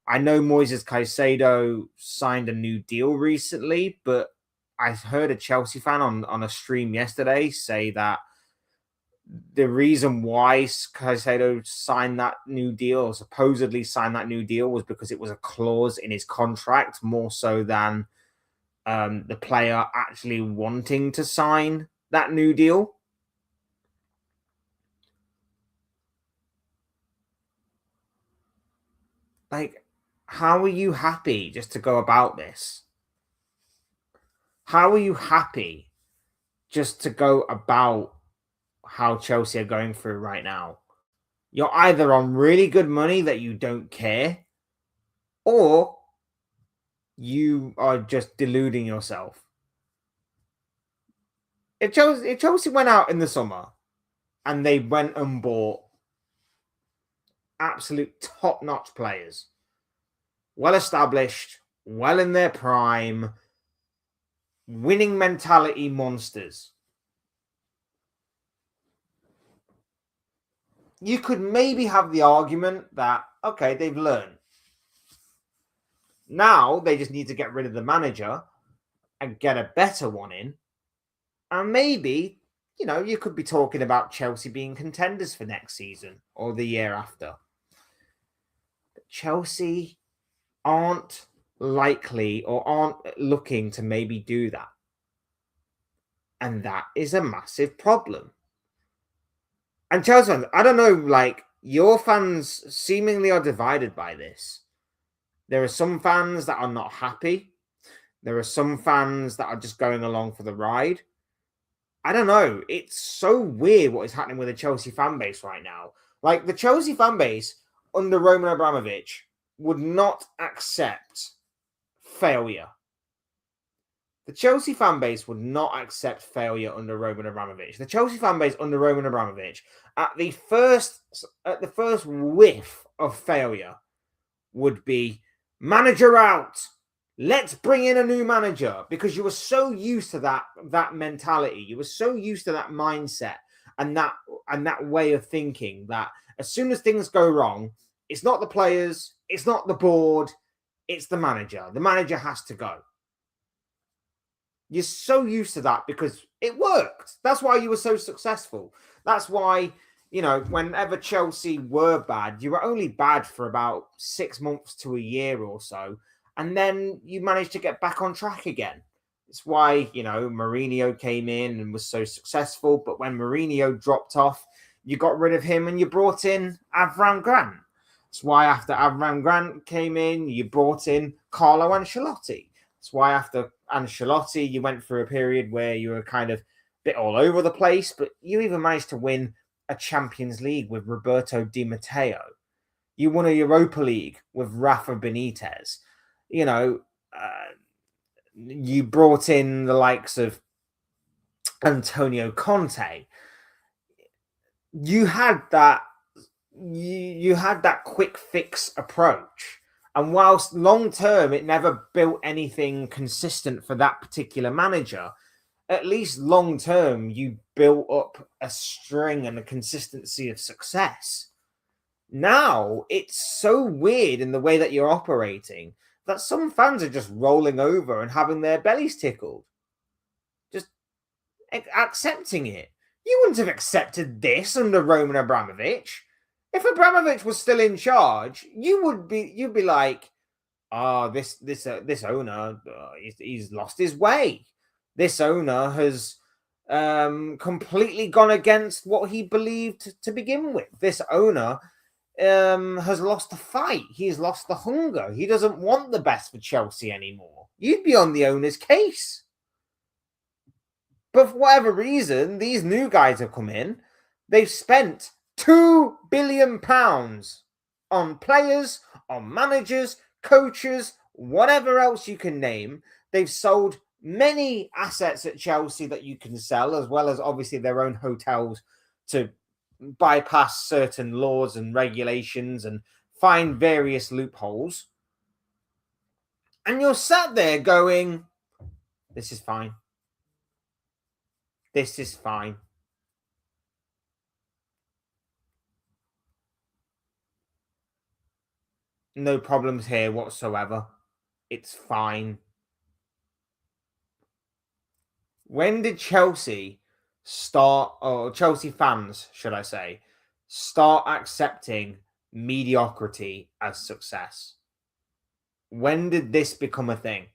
I know Moises Caicedo signed a new deal recently, but I heard a Chelsea fan on a stream yesterday say that the reason why Caicedo signed that new deal, or supposedly signed that new deal, was because it was a clause in his contract more so than the player actually wanting to sign that new deal. Like, how are you happy just to go about this? How are you happy just to go about how Chelsea are going through right now? You're either on really good money that you don't care, or you are just deluding yourself. If Chelsea went out in the summer and they went and bought absolute top-notch players, well established, well in their prime, winning mentality monsters, you could maybe have the argument that, okay, they've learned. Now they just need to get rid of the manager and get a better one in. And maybe, you could be talking about Chelsea being contenders for next season or the year after. But Chelsea aren't likely or aren't looking to maybe do that. And that is a massive problem. And Chelsea fans, I don't know, like, your fans seemingly are divided by this. There are some fans that are not happy. There are some fans that are just going along for the ride. I don't know. It's so weird what is happening with the Chelsea fan base right now. Like, the Chelsea fan base under Roman Abramovich would not accept failure. The Chelsea fan base would not accept failure under Roman Abramovich. The Chelsea fan base under Roman Abramovich, at the first whiff of failure, would be manager out. Let's bring in a new manager, because you were so used to that mentality. You were so used to that mindset and that way of thinking that as soon as things go wrong, it's not the players, it's not the board, it's the manager. The manager has to go. You're so used to that because it worked. That's why you were so successful. That's why, whenever Chelsea were bad, you were only bad for about 6 months to a year or so. And then you managed to get back on track again. It's why, Mourinho came in and was so successful. But when Mourinho dropped off, you got rid of him and you brought in Avram Grant. That's why after Avram Grant came in, you brought in Carlo Ancelotti. That's why after Ancelotti, you went through a period where you were kind of a bit all over the place, but you even managed to win a Champions League with Roberto Di Matteo. You won a Europa League with Rafa Benitez. You know, you brought in the likes of Antonio Conte. You had that quick fix approach. And whilst long term it never built anything consistent for that particular manager, at least long term you built up a string and a consistency of success. Now it's so weird in the way that you're operating that some fans are just rolling over and having their bellies tickled. Just accepting it. You wouldn't have accepted this under Roman Abramovich. If Abramovich was still in charge, you'd be like, this owner, he's lost his way. This owner has completely gone against what he believed to begin with. This owner has lost the fight. He's lost the hunger. He doesn't want the best for Chelsea anymore. You'd be on the owner's case. But for whatever reason, these new guys have come in. They've spent £2 billion on players, on managers, coaches, whatever else you can name. They've sold many assets at Chelsea that you can sell, as well as obviously their own hotels to bypass certain laws and regulations and find various loopholes. And you're sat there going, this is fine. This is fine. No problems here whatsoever. It's fine. When did Chelsea start, or Chelsea fans, should I say, start accepting mediocrity as success? When did this become a thing?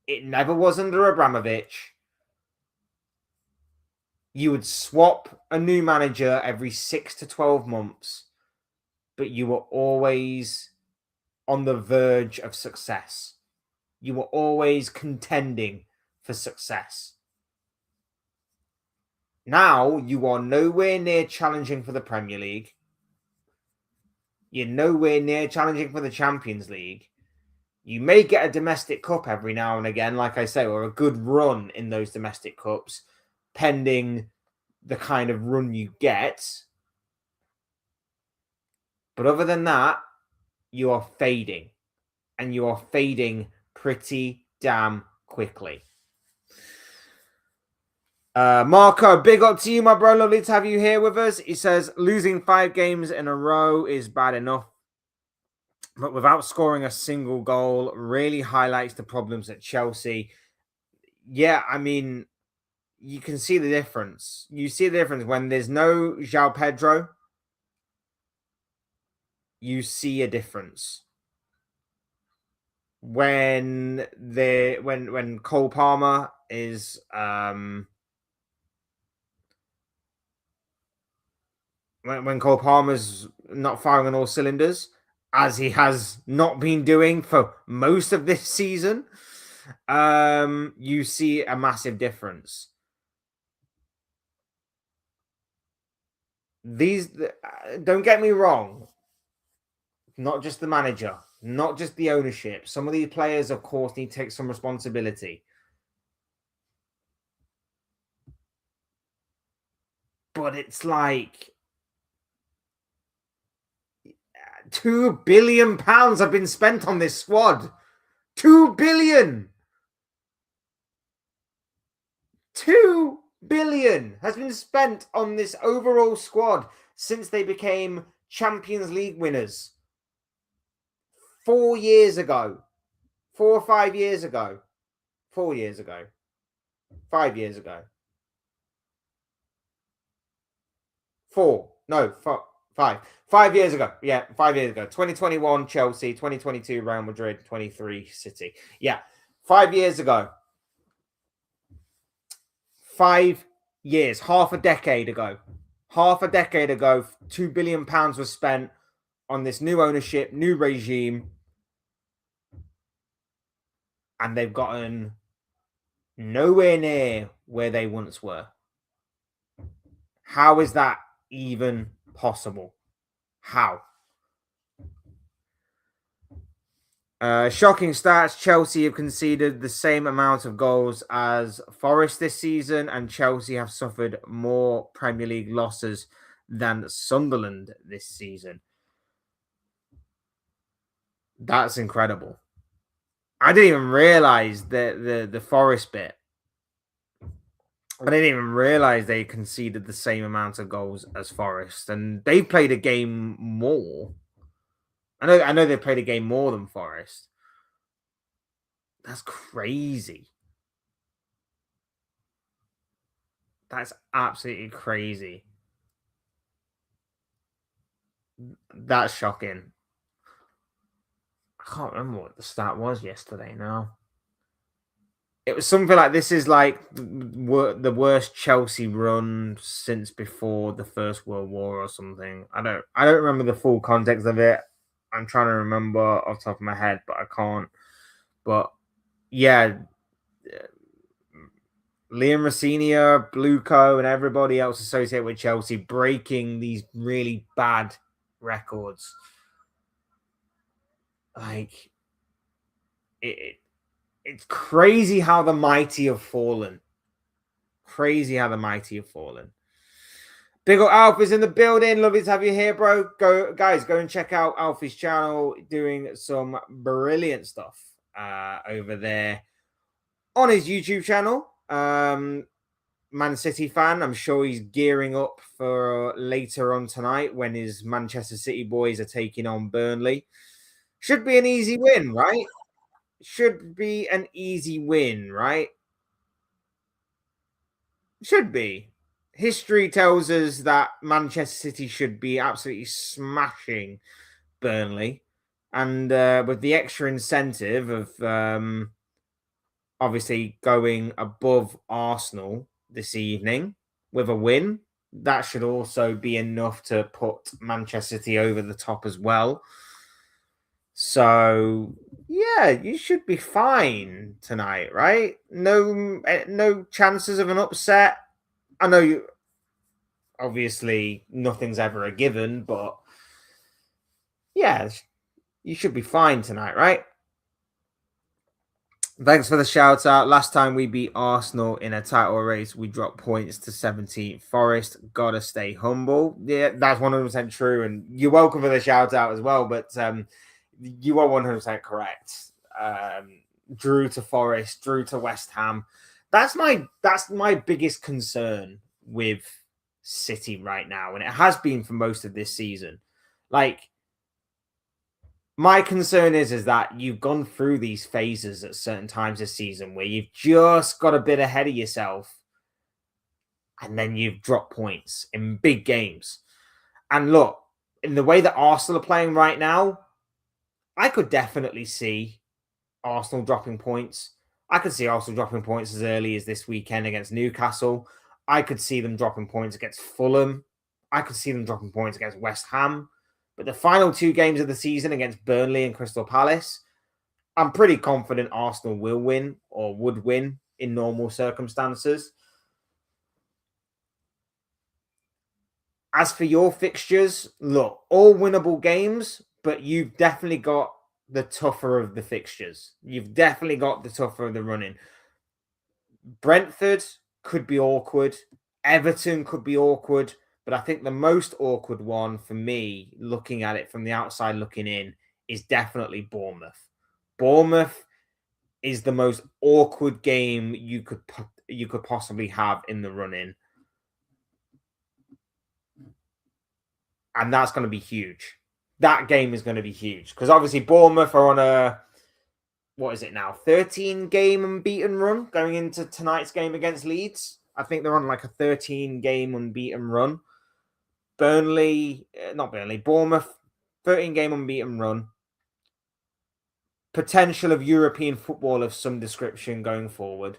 It never was under Abramovich. You would swap a new manager every 6 to 12 months, but you were always on the verge of success. You were always contending for success. Now you are nowhere near challenging for the Premier League. You're nowhere near challenging for the Champions League. You may get a domestic cup every now and again, like I say, or a good run in those domestic cups, pending the kind of run you get. But other than that, you are fading. And you are fading pretty damn quickly. Marco, big up to you, my bro. Lovely to have you here with us. He says, losing 5 games in a row is bad enough, but without scoring a single goal really highlights the problems at Chelsea. Yeah, I mean, you can see the difference. You see the difference when there's no João Pedro. You see a difference. When Cole Palmer is when Cole Palmer's not firing on all cylinders, as he has not been doing for most of this season, you see a massive difference. Don't get me wrong, not just the manager, not just the ownership. Some of these players, of course, need to take some responsibility. But it's like £2 billion have been spent on this squad. £2 billion. £2 billion has been spent on this overall squad since they became Champions League winners 4 years ago. 4 or 5 years ago. 4 years ago. 5 years ago. 4. No, 5. 5 years ago. Yeah, 5 years ago. 2021 Chelsea, 2022 Real Madrid, 23 City. Yeah, 5 years ago. 5 years, half a decade ago. Half a decade ago, £2 billion was spent on this new ownership, new regime, and they've gotten nowhere near where they once were. How is that even possible? How? Shocking stats. Chelsea have conceded the same amount of goals as Forest this season, and Chelsea have suffered more Premier League losses than Sunderland this season. That's incredible. I didn't even realize the Forest bit. I didn't even realize they conceded the same amount of goals as Forest, and they played a game more. I know they played a game more than Forest. That's crazy. That's absolutely crazy. That's shocking. I can't remember what the stat was yesterday now. It was something like this is like the worst Chelsea run since before the First World War or something. I don't remember the full context of it. I'm trying to remember off the top of my head, but I can't. But yeah, Liam Rossinier, Bluco, and everybody else associated with Chelsea breaking these really bad records. Like it's crazy how the mighty have fallen. Crazy how the mighty have fallen. Big ol' Alf is in the building. Lovely to have you here, bro. Go and check out Alfie's channel, doing some brilliant stuff over there on his YouTube channel. Man City fan. I'm sure he's gearing up for later on tonight when his Manchester City boys are taking on Burnley. Should be an easy win, right? Should be an easy win, right? Should be. History tells us that Manchester City should be absolutely smashing Burnley. And with the extra incentive of obviously going above Arsenal this evening with a win, that should also be enough to put Manchester City over the top as well. So yeah, you should be fine tonight, right? No chances of an upset. I know you obviously nothing's ever a given, but yeah, you should be fine tonight, right? Thanks for the shout out. Last time we beat Arsenal in a title race, we dropped points to 17th. Forest, gotta stay humble. Yeah, that's 100% true. And you're welcome for the shout out as well. But you are 100% correct. Drew to Forest, Drew to West Ham. That's my biggest concern with City right now, and it has been for most of this season. Like, my concern is that you've gone through these phases at certain times this season where you've just got a bit ahead of yourself, and then you've dropped points in big games. And look, in the way that Arsenal are playing right now, I could definitely see Arsenal dropping points. I could see Arsenal dropping points as early as this weekend against Newcastle. I could see them dropping points against Fulham. I could see them dropping points against West Ham. But the final two games of the season against Burnley and Crystal Palace, I'm pretty confident Arsenal will win or would win in normal circumstances. As for your fixtures, look, all winnable games, but you've definitely got the tougher of the fixtures. You've definitely got the tougher of the running. Brentford could be awkward. Everton could be awkward. But I think the most awkward one for me, looking at it from the outside looking in, is definitely Bournemouth. Bournemouth is the most awkward game you could possibly have in the run-in. And that's going to be huge. That game is going to be huge. Because obviously Bournemouth are on a, what is it now, 13-game unbeaten run going into tonight's game against Leeds. I think they're on like a 13-game unbeaten run. Bournemouth, 13-game unbeaten run. Potential of European football of some description going forward.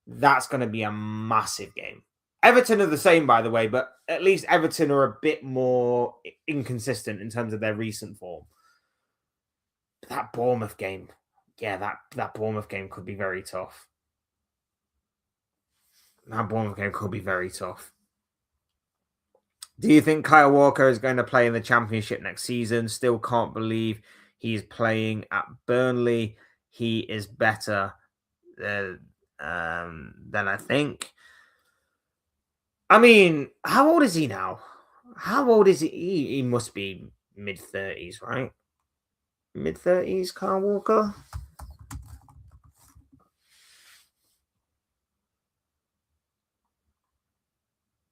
That's going to be a massive game. Everton are the same, by the way, but at least Everton are a bit more inconsistent in terms of their recent form. That Bournemouth game, yeah, that Bournemouth game could be very tough. That Bournemouth game could be very tough. Do you think Kyle Walker is going to play in the Championship next season? Still can't believe he's playing at Burnley. He is better than I think. I mean, how old is he now? How old is he? He must be mid-30s, right? Mid-30s, Kyle Walker?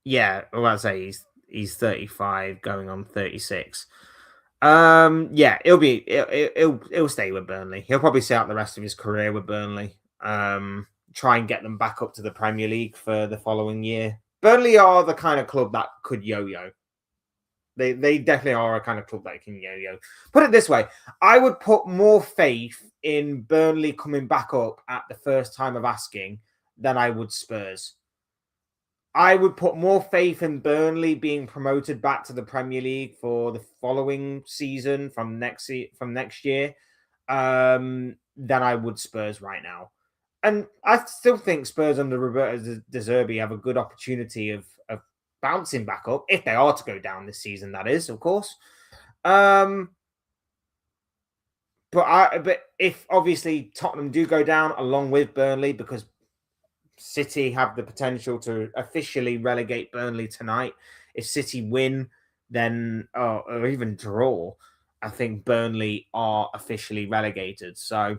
Yeah, well, I'd say he's 35, going on 36. Yeah, he'll stay with Burnley. He'll probably stay out the rest of his career with Burnley. Try and get them back up to the Premier League for the following year. Burnley are the kind of club that could yo-yo. They definitely are a kind of club that can yo-yo. Put it this way, I would put more faith in Burnley coming back up at the first time of asking than I would Spurs. I would put more faith in Burnley being promoted back to the Premier League for the following season from next year than I would Spurs right now. And I still think Spurs under Roberto De Zerbi have a good opportunity of bouncing back up if they are to go down this season. That is, of course. But if obviously Tottenham do go down along with Burnley, because City have the potential to officially relegate Burnley tonight. If City win, then or even draw, I think Burnley are officially relegated. So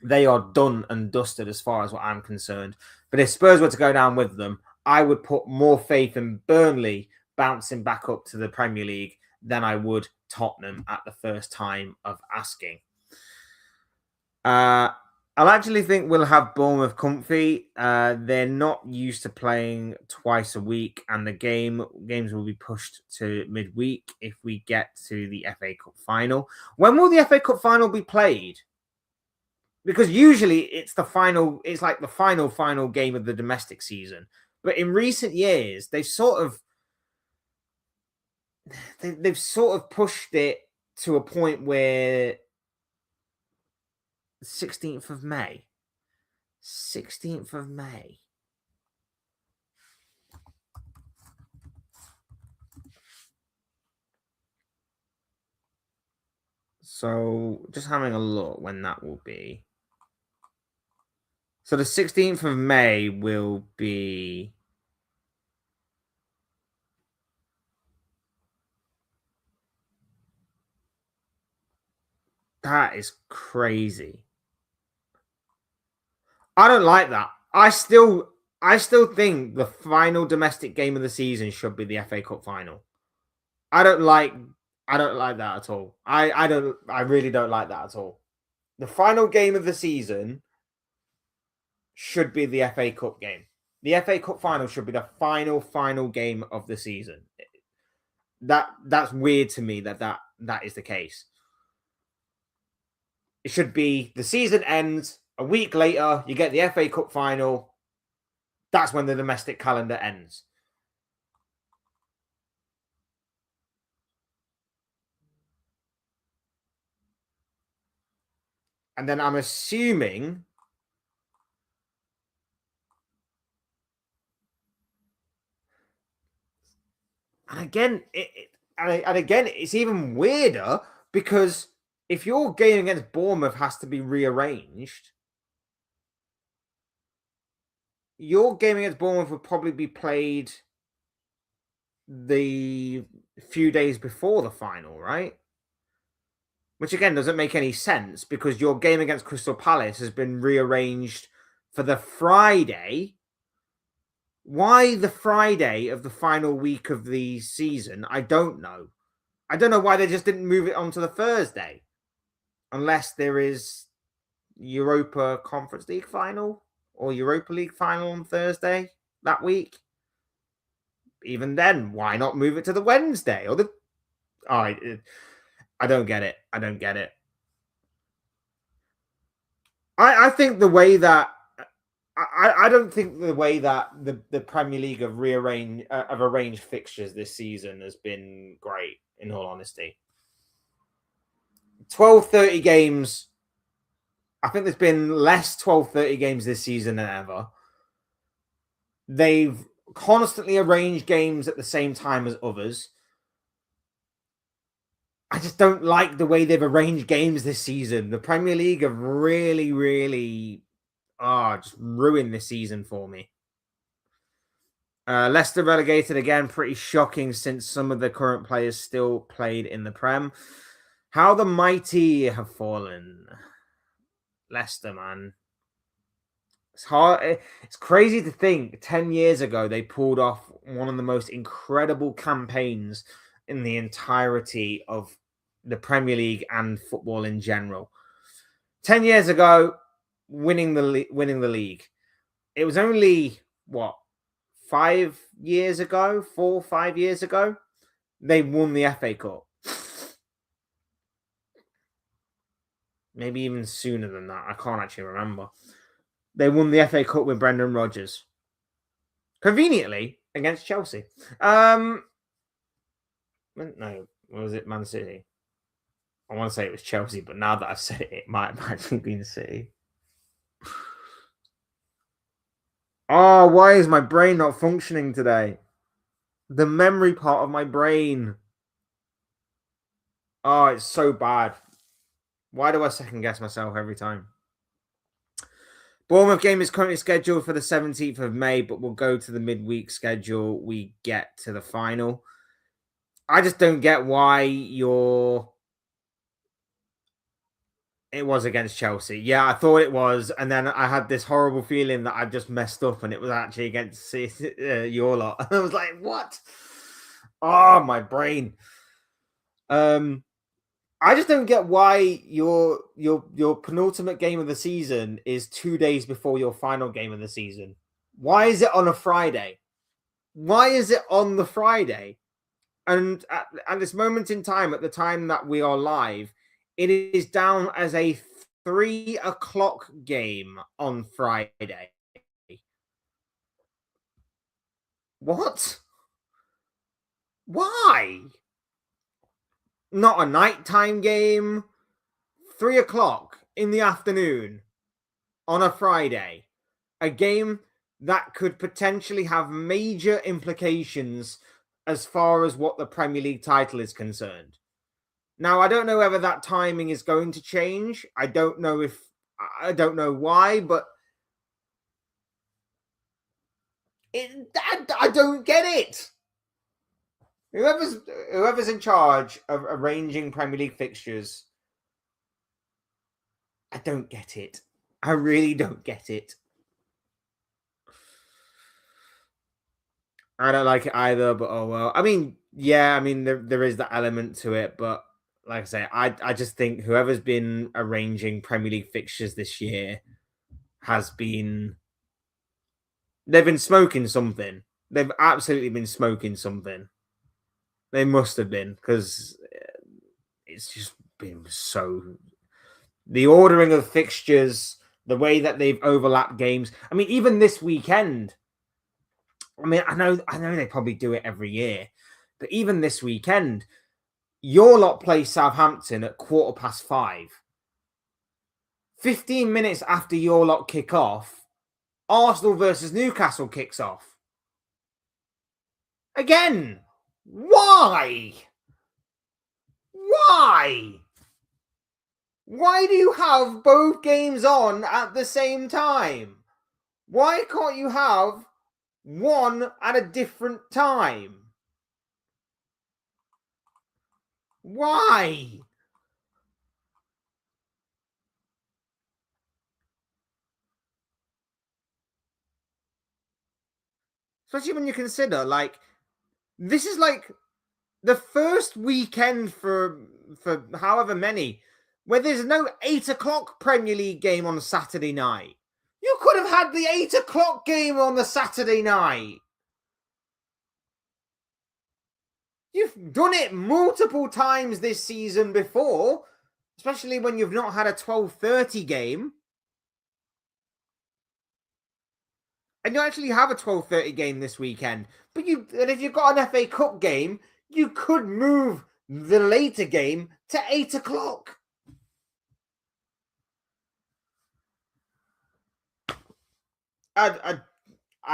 they are done and dusted as far as what I'm concerned. But if Spurs were to go down with them, I would put more faith in Burnley bouncing back up to the Premier League than I would Tottenham at the first time of asking. I'll actually think we'll have Bournemouth comfy. They're not used to playing twice a week, and the games will be pushed to midweek if we get to the FA Cup final. When will the FA Cup final be played? Because usually it's the final. It's like the final game of the domestic season. But in recent years, they've sort of pushed it to a point where 16th of May. 16th of May. So just having a look when that will be. So the 16th of May will be. That is crazy. I don't like that. I still think the final domestic game of the season should be the FA Cup final. I don't like that at all. I really don't like that at all. The final game of the season should be the FA Cup game. The FA Cup final should be the final game of the season. That's weird to me that is the case. It should be the season ends a week later, you get the FA Cup final. That's when the domestic calendar ends. And then I'm assuming and again, it's even weirder because if your game against Bournemouth has to be rearranged, your game against Bournemouth would probably be played the few days before the final, right? Which again doesn't make any sense because your game against Crystal Palace has been rearranged for the Friday. Why the Friday of the final week of the season? I don't know. I don't know why they just didn't move it onto the Thursday. Unless there is Europa Conference League final or Europa League final on Thursday that week. Even then, why not move it to the Wednesday or the? I don't get it. I don't get it. I think the way that I don't think the way that the Premier League have arranged fixtures this season has been great, in all honesty. 12:30 games. I think there's been less 12:30 games this season than ever. They've constantly arranged games at the same time as others. I just don't like the way they've arranged games this season. The Premier League have really, really just ruined this season for me. Leicester relegated again, pretty shocking since some of the current players still played in the Prem. How the mighty have fallen. Leicester, man. It's hard. It's crazy to think 10 years ago they pulled off one of the most incredible campaigns in the entirety of the Premier League and football in general. 10 years ago, winning the league. It was only, 5 years ago, 4 or 5 years ago, they won the FA Cup. Maybe even sooner than that. I can't actually remember. They won the FA Cup with Brendan Rodgers. Conveniently against Chelsea. No, was it Man City? I want to say it was Chelsea, but now that I've said it, it might have actually been City. Oh, why is my brain not functioning today? The memory part of my brain. Oh, it's so bad. Why do I second guess myself every time? Bournemouth game is currently scheduled for the 17th of May, but we'll go to the midweek schedule. We get to the final. I just don't get why It was against Chelsea. Yeah, I thought it was. And then I had this horrible feeling that I just messed up and it was actually against your lot. I was like, what? Oh, my brain. I just don't get why your penultimate game of the season is 2 days before your final game of the season. Why is it on a Friday? Why is it on the Friday? And at this moment in time, at the time that we are live, it is down as a 3 o'clock game on Friday. What? Why? Not a nighttime game. 3 o'clock in the afternoon on a Friday. A game that could potentially have major implications as far as what the Premier League title is concerned. Now, I don't know whether that timing is going to change. I don't know why, but I don't get it. Whoever's in charge of arranging Premier League fixtures, I don't get it. I really don't get it. I don't like it either, but oh well. I mean, yeah, there is that element to it, but like I say, I just think whoever's been arranging Premier League fixtures this year they've been smoking something. They've absolutely been smoking something. They must have been, because it's just been so... The ordering of fixtures, the way that they've overlapped games. I mean, even this weekend, I know they probably do it every year, but even this weekend, your lot play Southampton at 5:15. 15 minutes after your lot kick off, Arsenal versus Newcastle kicks off. Again, why? Why? Why do you have both games on at the same time? Why can't you have one at a different time? Why? Especially when you consider, this is the first weekend for however many where there's no 8 o'clock Premier League game on Saturday night. You could have had the 8 o'clock game on the Saturday night. You've done it multiple times this season before, especially when you've not had a 12:30 game. And you actually have a 12:30 game this weekend. But if you've got an FA Cup game, you could move the later game to 8 o'clock. I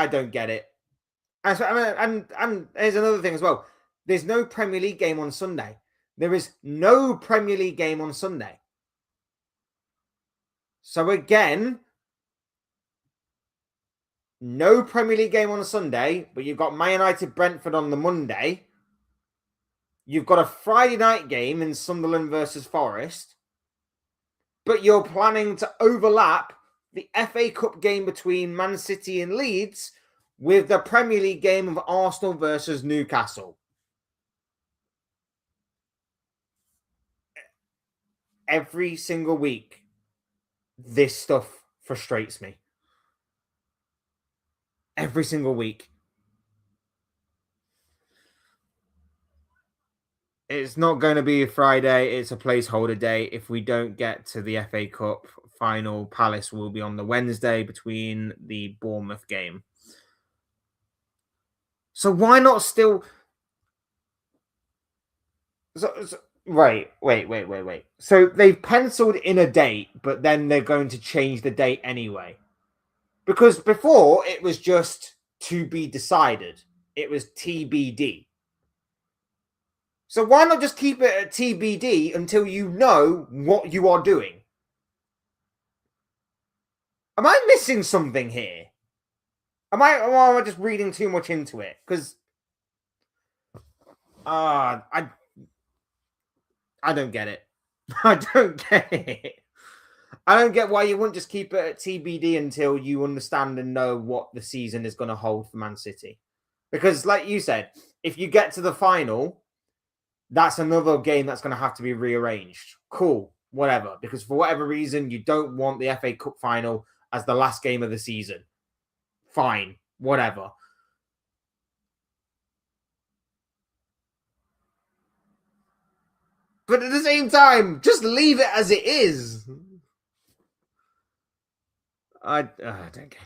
don't get it. And there's another thing as well. There's no Premier League game on Sunday. There is no Premier League game on Sunday. So again, no Premier League game on a Sunday, but you've got Man United Brentford on the Monday. You've got a Friday night game in Sunderland versus Forest. But you're planning to overlap the FA Cup game between Man City and Leeds with the Premier League game of Arsenal versus Newcastle. Every single week, this stuff frustrates me. Every single week. It's not going to be a Friday. It's a placeholder day. If we don't get to the FA Cup final, Palace will be on the Wednesday between the Bournemouth game. So why not still... Wait. So they've penciled in a date, but then they're going to change the date anyway. Because before, it was just to be decided. It was TBD. So why not just keep it at TBD until you know what you are doing? Am I missing something here? Or am I just reading too much into it? Because I don't get it. I don't get it. I don't get why you wouldn't just keep it at TBD until you understand and know what the season is going to hold for Man City. Because, like you said, if you get to the final, that's another game that's going to have to be rearranged. Cool, whatever. Because for whatever reason, you don't want the FA Cup final as the last game of the season. Fine, whatever. But at the same time, just leave it as it is. I don't get it.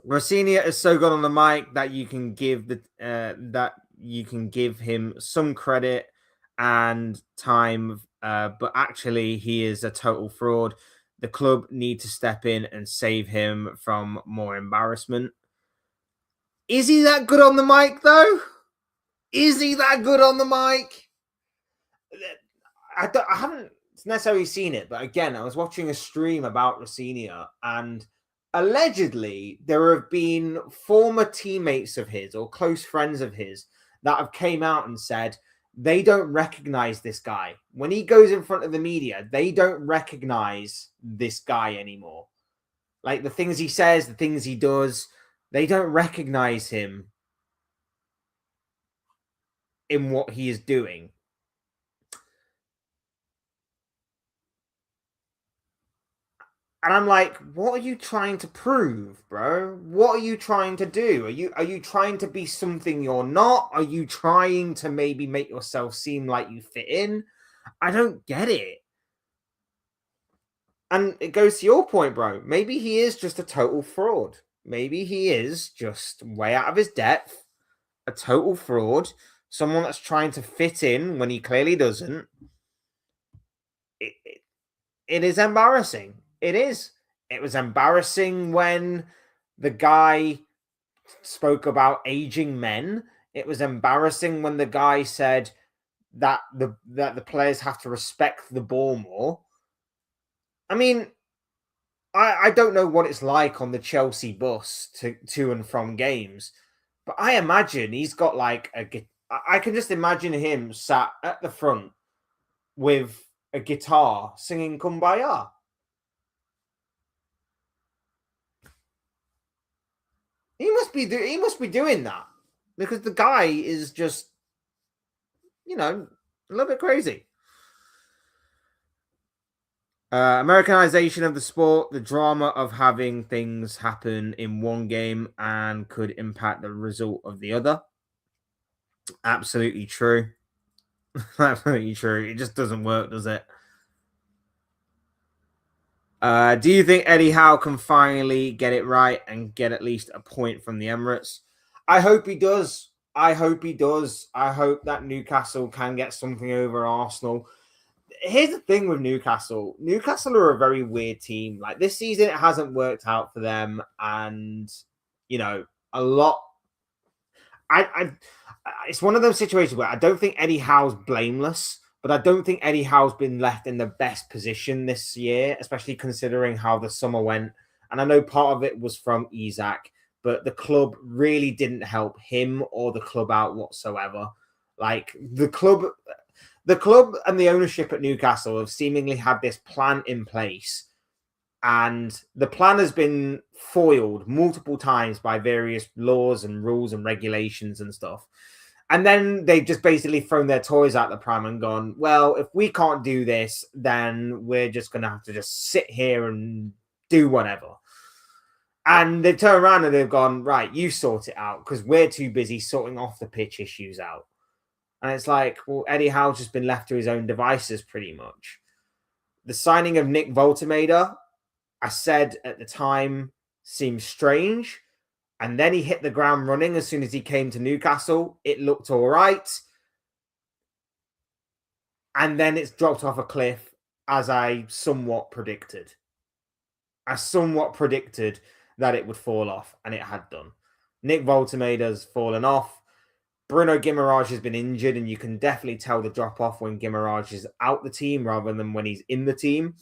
Rossinia is so good on the mic that you can give him some credit and time, but actually he is a total fraud. The club need to step in and save him from more embarrassment. Is he that good on the mic, though? Is he that good on the mic? I haven't necessarily seen it, but again, I was watching a stream about Rossinia, and allegedly there have been former teammates of his or close friends of his that have came out and said they don't recognize this guy. When he goes in front of the media, they don't recognize this guy anymore. Like the things he says, the things he does, they don't recognize him in what he is doing. And I'm like, what are you trying to prove, bro? What are you trying to do? Are you trying to be something you're not? Are you trying to maybe make yourself seem like you fit in? I don't get it. And it goes to your point, bro. Maybe he is just a total fraud. Maybe he is just way out of his depth, a total fraud, someone that's trying to fit in when he clearly doesn't. It is embarrassing. It is. It was embarrassing when the guy spoke about aging men. It was embarrassing when the guy said that the players have to respect the ball more. I mean, I don't know what it's like on the Chelsea bus to and from games, but I imagine he's got like I can just imagine him sat at the front with a guitar singing Kumbaya. He must be doing that because the guy is just, a little bit crazy. Americanization of the sport, the drama of having things happen in one game and could impact the result of the other. Absolutely true. Absolutely true. It just doesn't work, does it? Do you think Eddie Howe can finally get it right and get at least a point from the Emirates? I hope he does. I hope he does. I hope that Newcastle can get something over Arsenal. Here's the thing with Newcastle. Newcastle are a very weird team. Like this season, it hasn't worked out for them, and you know, a lot. I it's one of those situations where I don't think Eddie Howe's blameless, but I don't think Eddie Howe's been left in the best position this year, especially considering how the summer went. And I know part of it was from Isak, but the club really didn't help him or the club out whatsoever. Like the club and the ownership at Newcastle have seemingly had this plan in place, and the plan has been foiled multiple times by various laws and rules and regulations and stuff. And then they've just basically thrown their toys out the pram and gone, well, if we can't do this, then we're just going to have to just sit here and do whatever. And they've turned around and they've gone, right, you sort it out because we're too busy sorting off the pitch issues out. And it's like, well, Eddie Howe's just been left to his own devices pretty much. The signing of Nick Voltermader, I said at the time, seemed strange. And then he hit the ground running as soon as he came to Newcastle. It looked all right. And then it's dropped off a cliff, as I somewhat predicted. I somewhat predicted that it would fall off, and it had done. Nick Voltermader's fallen off. Bruno Guimaraes has been injured, and you can definitely tell the drop-off when Guimaraes is out the team rather than when he's in the team.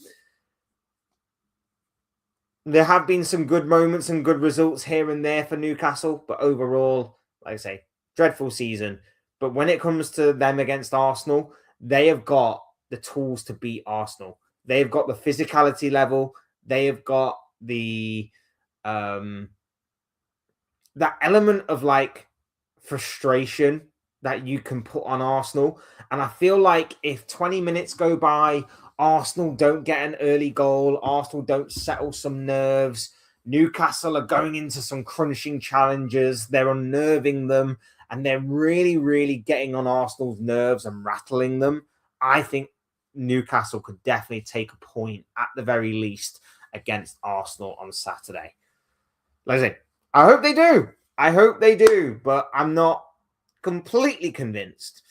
There have been some good moments and good results here and there for Newcastle, but overall, like I say, dreadful season. But when it comes to them against Arsenal, they have got the tools to beat Arsenal. They've got the physicality level. They have got the that element of like frustration that you can put on Arsenal. And I feel like if 20 minutes go by, Arsenal don't get an early goal, Arsenal don't settle some nerves, Newcastle are going into some crunching challenges, they're unnerving them, and they're really, really getting on Arsenal's nerves and rattling them. I think Newcastle could definitely take a point at the very least against Arsenal on Saturday. Like I say, I hope they do. I hope they do, but I'm not completely convinced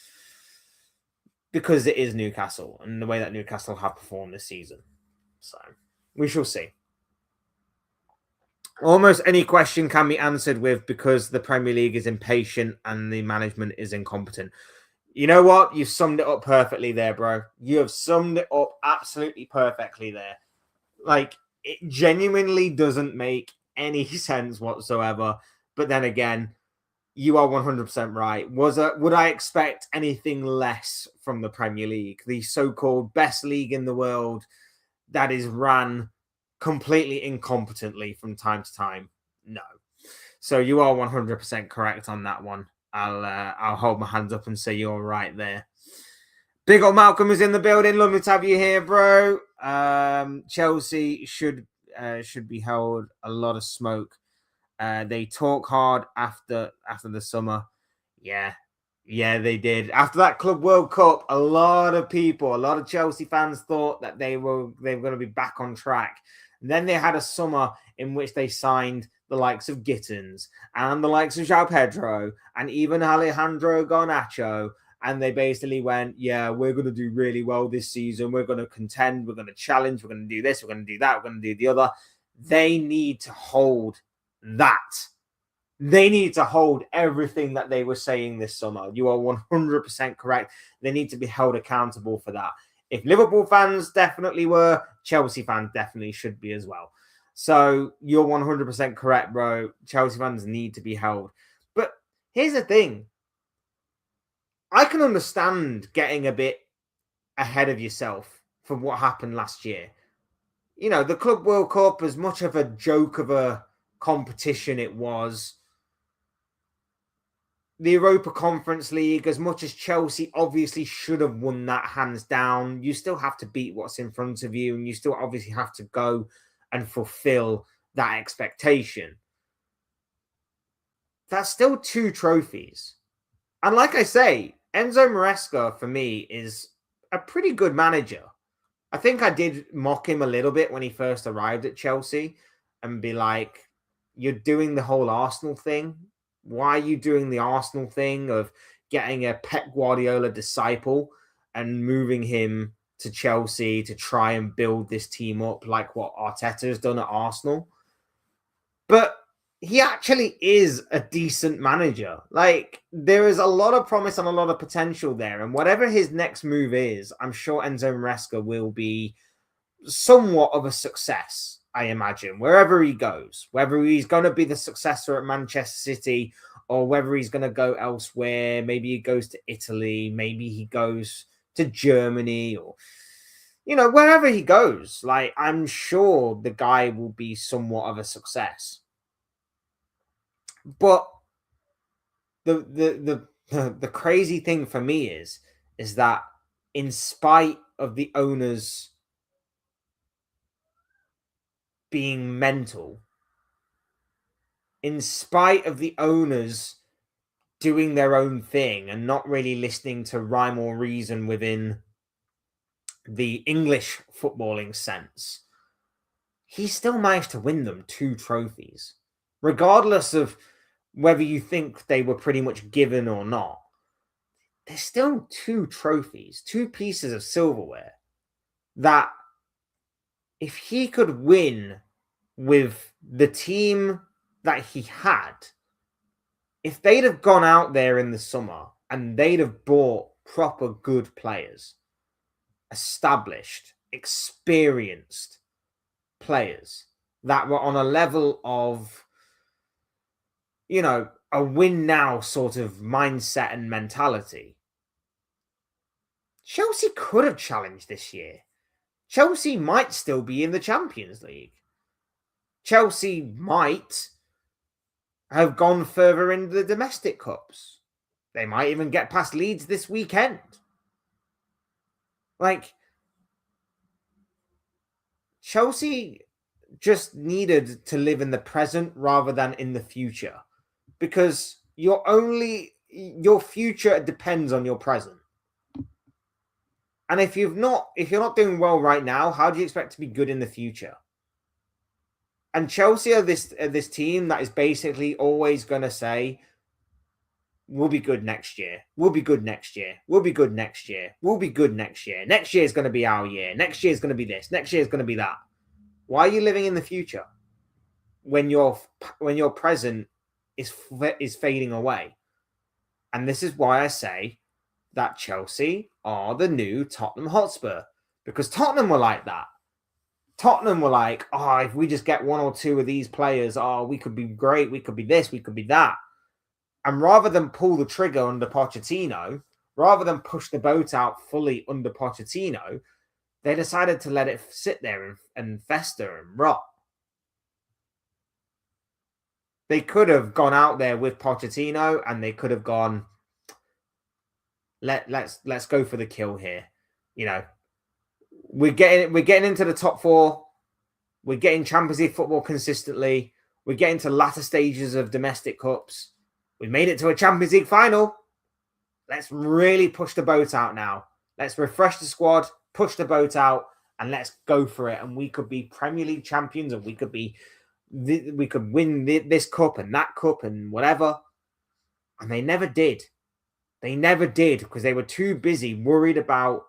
because it is Newcastle and the way that Newcastle have performed this season. So we shall see. Almost any question can be answered with because the Premier League is impatient and the management is incompetent. You know what? You've summed it up perfectly there, bro. You have summed it up absolutely perfectly there. Like, it genuinely doesn't make any sense whatsoever. But then again, you are 100% right. Would I expect anything less from the Premier League, the so-called best league in the world that is ran completely incompetently from time to time? No. So you are 100% correct on that one. I'll hold my hands up and say you're right there. Big old Malcolm is in the building. Lovely to have you here, bro. Chelsea should be held a lot of smoke. They talk hard after the summer. Yeah, they did. After that Club World Cup, a lot of Chelsea fans thought that they were going to be back on track. And then they had a summer in which they signed the likes of Gittins and the likes of João Pedro and even Alejandro Garnacho. And they basically went, yeah, we're going to do really well this season. We're going to contend. We're going to challenge. We're going to do this. We're going to do that. We're going to do the other. They need to hold that. They need to hold everything that they were saying this summer. You are 100% correct. They need to be held accountable for that. If Liverpool fans definitely were, Chelsea fans definitely should be as well. So you're 100% correct, bro. Chelsea fans need to be held. But here's the thing. I can understand getting a bit ahead of yourself for what happened last year. You know, the Club World Cup, as much of a joke of a competition it was, the Europa Conference League, as much as Chelsea obviously should have won that hands down, you still have to beat what's in front of you, and you still obviously have to go and fulfill that expectation. That's still 2 trophies. And like I say, Enzo Maresca, for me, is a pretty good manager. I think I did mock him a little bit when he first arrived at Chelsea and be like, you're doing the whole Arsenal thing. Why are you doing the Arsenal thing of getting a Pep Guardiola disciple and moving him to Chelsea to try and build this team up like what Arteta has done at Arsenal? But he actually is a decent manager. Like, there is a lot of promise and a lot of potential there. And whatever his next move is, I'm sure Enzo Maresca will be somewhat of a success, I imagine, wherever he goes. Whether he's going to be the successor at Manchester City or whether he's going to go elsewhere. Maybe he goes to Italy. Maybe he goes to Germany or, wherever he goes. Like, I'm sure the guy will be somewhat of a success. But the crazy thing for me is that in spite of the owners being mental, in spite of the owners doing their own thing and not really listening to rhyme or reason within the English footballing sense, he still managed to win them 2 trophies, regardless of whether you think they were pretty much given or not. There's still 2 trophies, 2 pieces of silverware that if he could win with the team that he had, if they'd have gone out there in the summer and they'd have bought proper good players, established, experienced players that were on a level of, a win now sort of mindset and mentality, Chelsea could have challenged this year. Chelsea might still be in the Champions League. Chelsea might have gone further in the domestic cups. They might even get past Leeds this weekend. Like, Chelsea just needed to live in the present rather than in the future, because your future depends on your present. And if you're not doing well right now, how do you expect to be good in the future? And Chelsea are this team that is basically always going to say, we'll be good next year. We'll be good next year. We'll be good next year. We'll be good next year. Next year is going to be our year. Next year is going to be this. Next year is going to be that. Why are you living in the future when your present is fading away? And this is why I say that Chelsea are the new Tottenham Hotspur, because Tottenham were like that. Tottenham were like, if we just get 1 or 2 of these players, we could be great. We could be this. We could be that. And rather than pull the trigger under Pochettino, rather than push the boat out fully under Pochettino, they decided to let it sit there and fester and rot. They could have gone out there with Pochettino and they could have gone, let's go for the kill here. We're getting into the top 4. We're getting Champions League football consistently. We're getting to latter stages of domestic cups. We made it to a Champions League final. Let's really push the boat out now. Let's refresh the squad, push the boat out, and let's go for it. And we could be Premier League champions, and we could win this cup and that cup and whatever. And they never did. They never did, because they were too busy worried about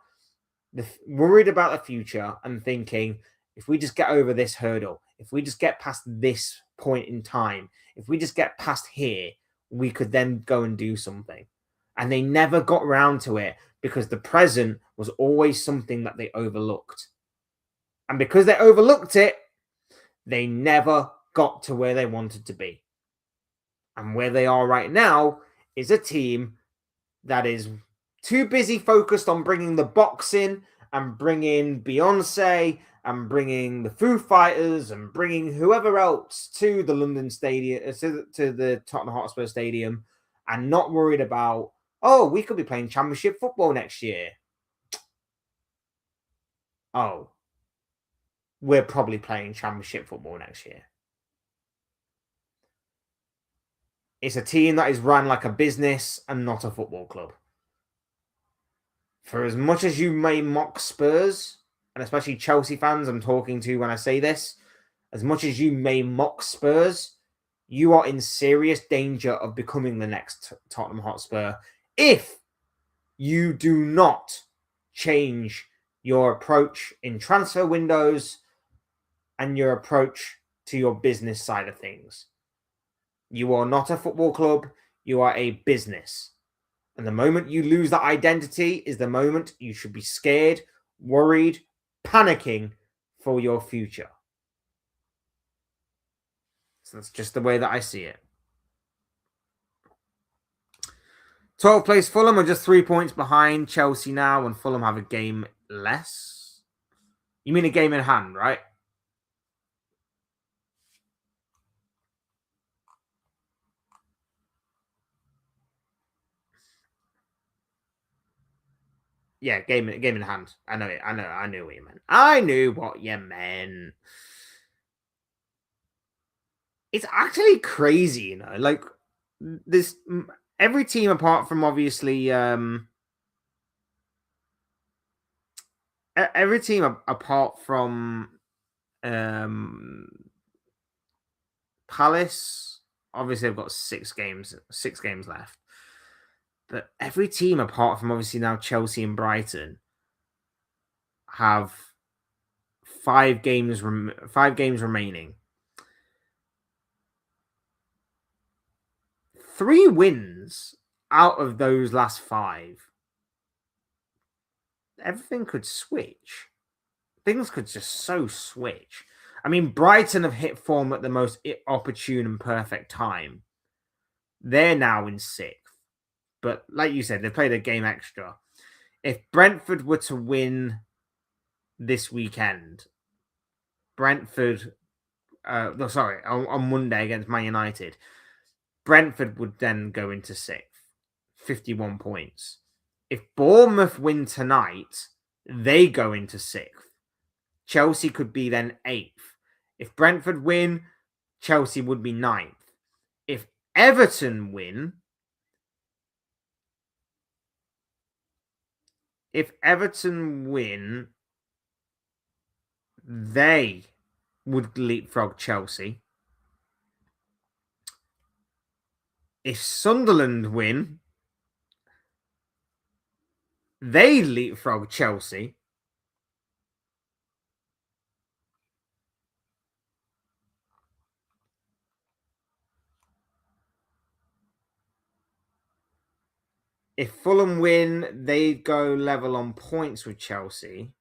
the future and thinking, if we just get over this hurdle, if we just get past this point in time, if we just get past here, we could then go and do something. And they never got around to it because the present was always something that they overlooked. And because they overlooked it, they never got to where they wanted to be. And where they are right now is a team that is too busy focused on bringing the box in and bringing Beyonce and bringing the Foo Fighters and bringing whoever else to the London Stadium, to the Tottenham Hotspur Stadium, and not worried about, we could be playing Championship football next year. We're probably playing Championship football next year. It's a team that is run like a business and not a football club. For as much as you may mock Spurs, and especially Chelsea fans I'm talking to when I say this, as much as you may mock Spurs, you are in serious danger of becoming the next Tottenham Hotspur if you do not change your approach in transfer windows and your approach to your business side of things. You are not a football club, you are a business. And the moment you lose that identity is the moment you should be scared, worried, panicking for your future. So that's just the way that I see it. 12th place Fulham are just 3 points behind Chelsea now, and Fulham have a game less. You mean a game in hand, right? Yeah, game in hand. I know what you meant. I knew what you meant. It's actually crazy, you know. Like this, every team apart from obviously, every team apart from Palace. Obviously, they've got 6 games left. But every team apart from obviously now Chelsea and Brighton have 5 games remaining. 3 wins out of those last 5. Everything could switch. Things could just so switch. I mean, Brighton have hit form at the most opportune and perfect time. They're now in 6th. But like you said, they've played a game extra. If Brentford were to win this weekend, on Monday against Man United, Brentford would then go into 6th, 51 points. If Bournemouth win tonight, they go into 6th. Chelsea could be then 8th. If Brentford win, Chelsea would be 9th. If Everton win, they would leapfrog Chelsea. If Sunderland win, they leapfrog Chelsea. If Fulham win, they go level on points with Chelsea.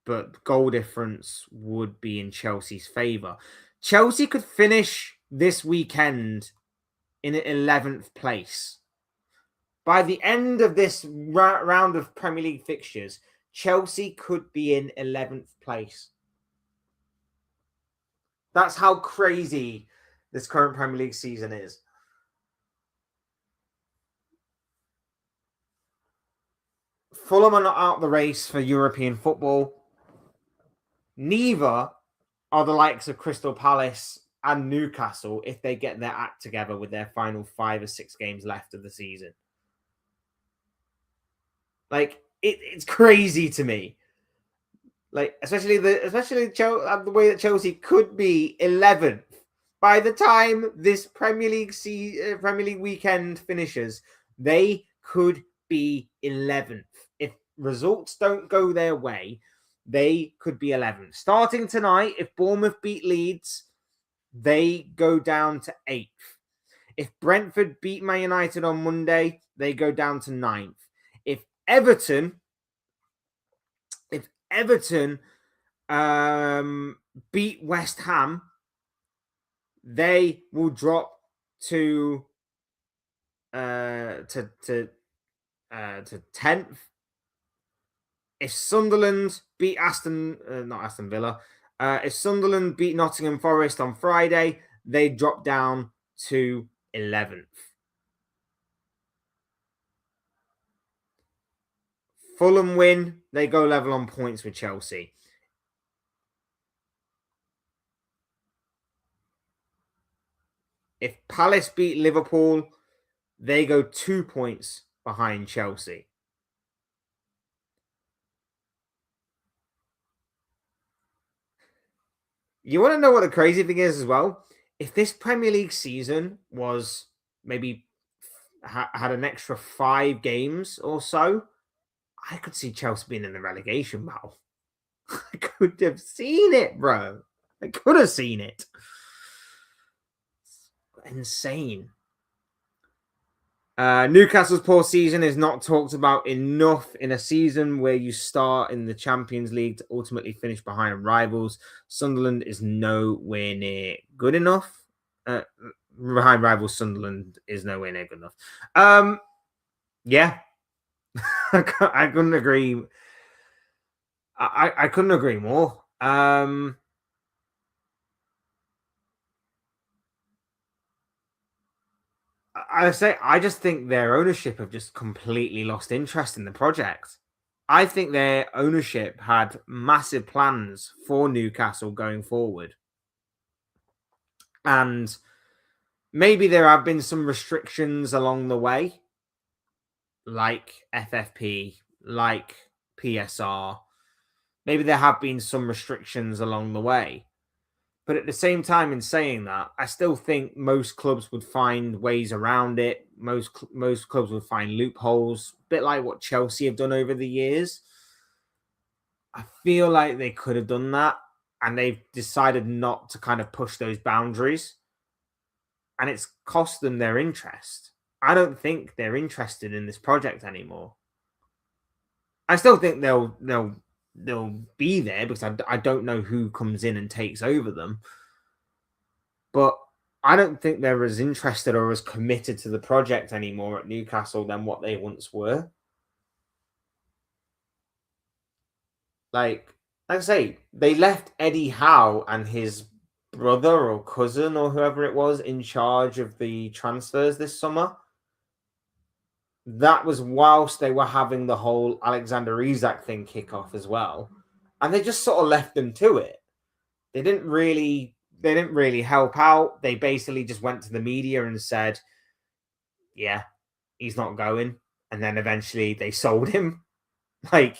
But goal difference would be in Chelsea's favour. Chelsea could finish this weekend in 11th place. By the end of this round of Premier League fixtures, Chelsea could be in 11th place. That's how crazy this current Premier League season is. Fulham are not out the race for European football. Neither are the likes of Crystal Palace and Newcastle if they get their act together with their final 5 or 6 games left of the season. Like, it's crazy to me. Like, especially the way that Chelsea could be 11th by the time this Premier League weekend finishes. They could be 11th if results don't go their way. They could be 11th. Starting tonight, if Bournemouth beat Leeds, they go down to 8th. If Brentford beat Man United on Monday, they go down to 9th. If Everton beat West Ham, they will drop to 10th. If Sunderland beat if Sunderland beat Nottingham Forest on Friday, they drop down to 11th. Fulham win, they go level on points with Chelsea. If Palace beat Liverpool, they go 2 points behind Chelsea. You want to know what the crazy thing is as well? If this Premier League season was maybe had an extra 5 games or so, I could see Chelsea being in the relegation battle. I could have seen it, bro. I could have seen it. Insane. Newcastle's poor season is not talked about enough in a season where you start in the Champions League to ultimately finish behind rivals. Sunderland is nowhere near good enough. Behind rivals, Sunderland is nowhere near good enough. Yeah, I couldn't agree. I couldn't agree more. I just think their ownership have just completely lost interest in the project. I think their ownership had massive plans for Newcastle going forward. And maybe there have been some restrictions along the way, like FFP, like PSR. Maybe there have been some restrictions along the way. But at the same time, in saying that, I still think most clubs would find ways around it. Most clubs would find loopholes, a bit like what Chelsea have done over the years. I feel like they could have done that, and they've decided not to kind of push those boundaries, and it's cost them their interest. I don't think they're interested in this project anymore. I still think they'll be there because I don't know who comes in and takes over them. But I don't think they're as interested or as committed to the project anymore at Newcastle than what they once were. Like I say, they left Eddie Howe and his brother or cousin or whoever it was in charge of the transfers this summer. That was whilst they were having the whole Alexander Isak thing kick off as well. And they just sort of left them to it. They didn't really help out. They basically just went to the media and said, yeah, he's not going. And then eventually they sold him. Like,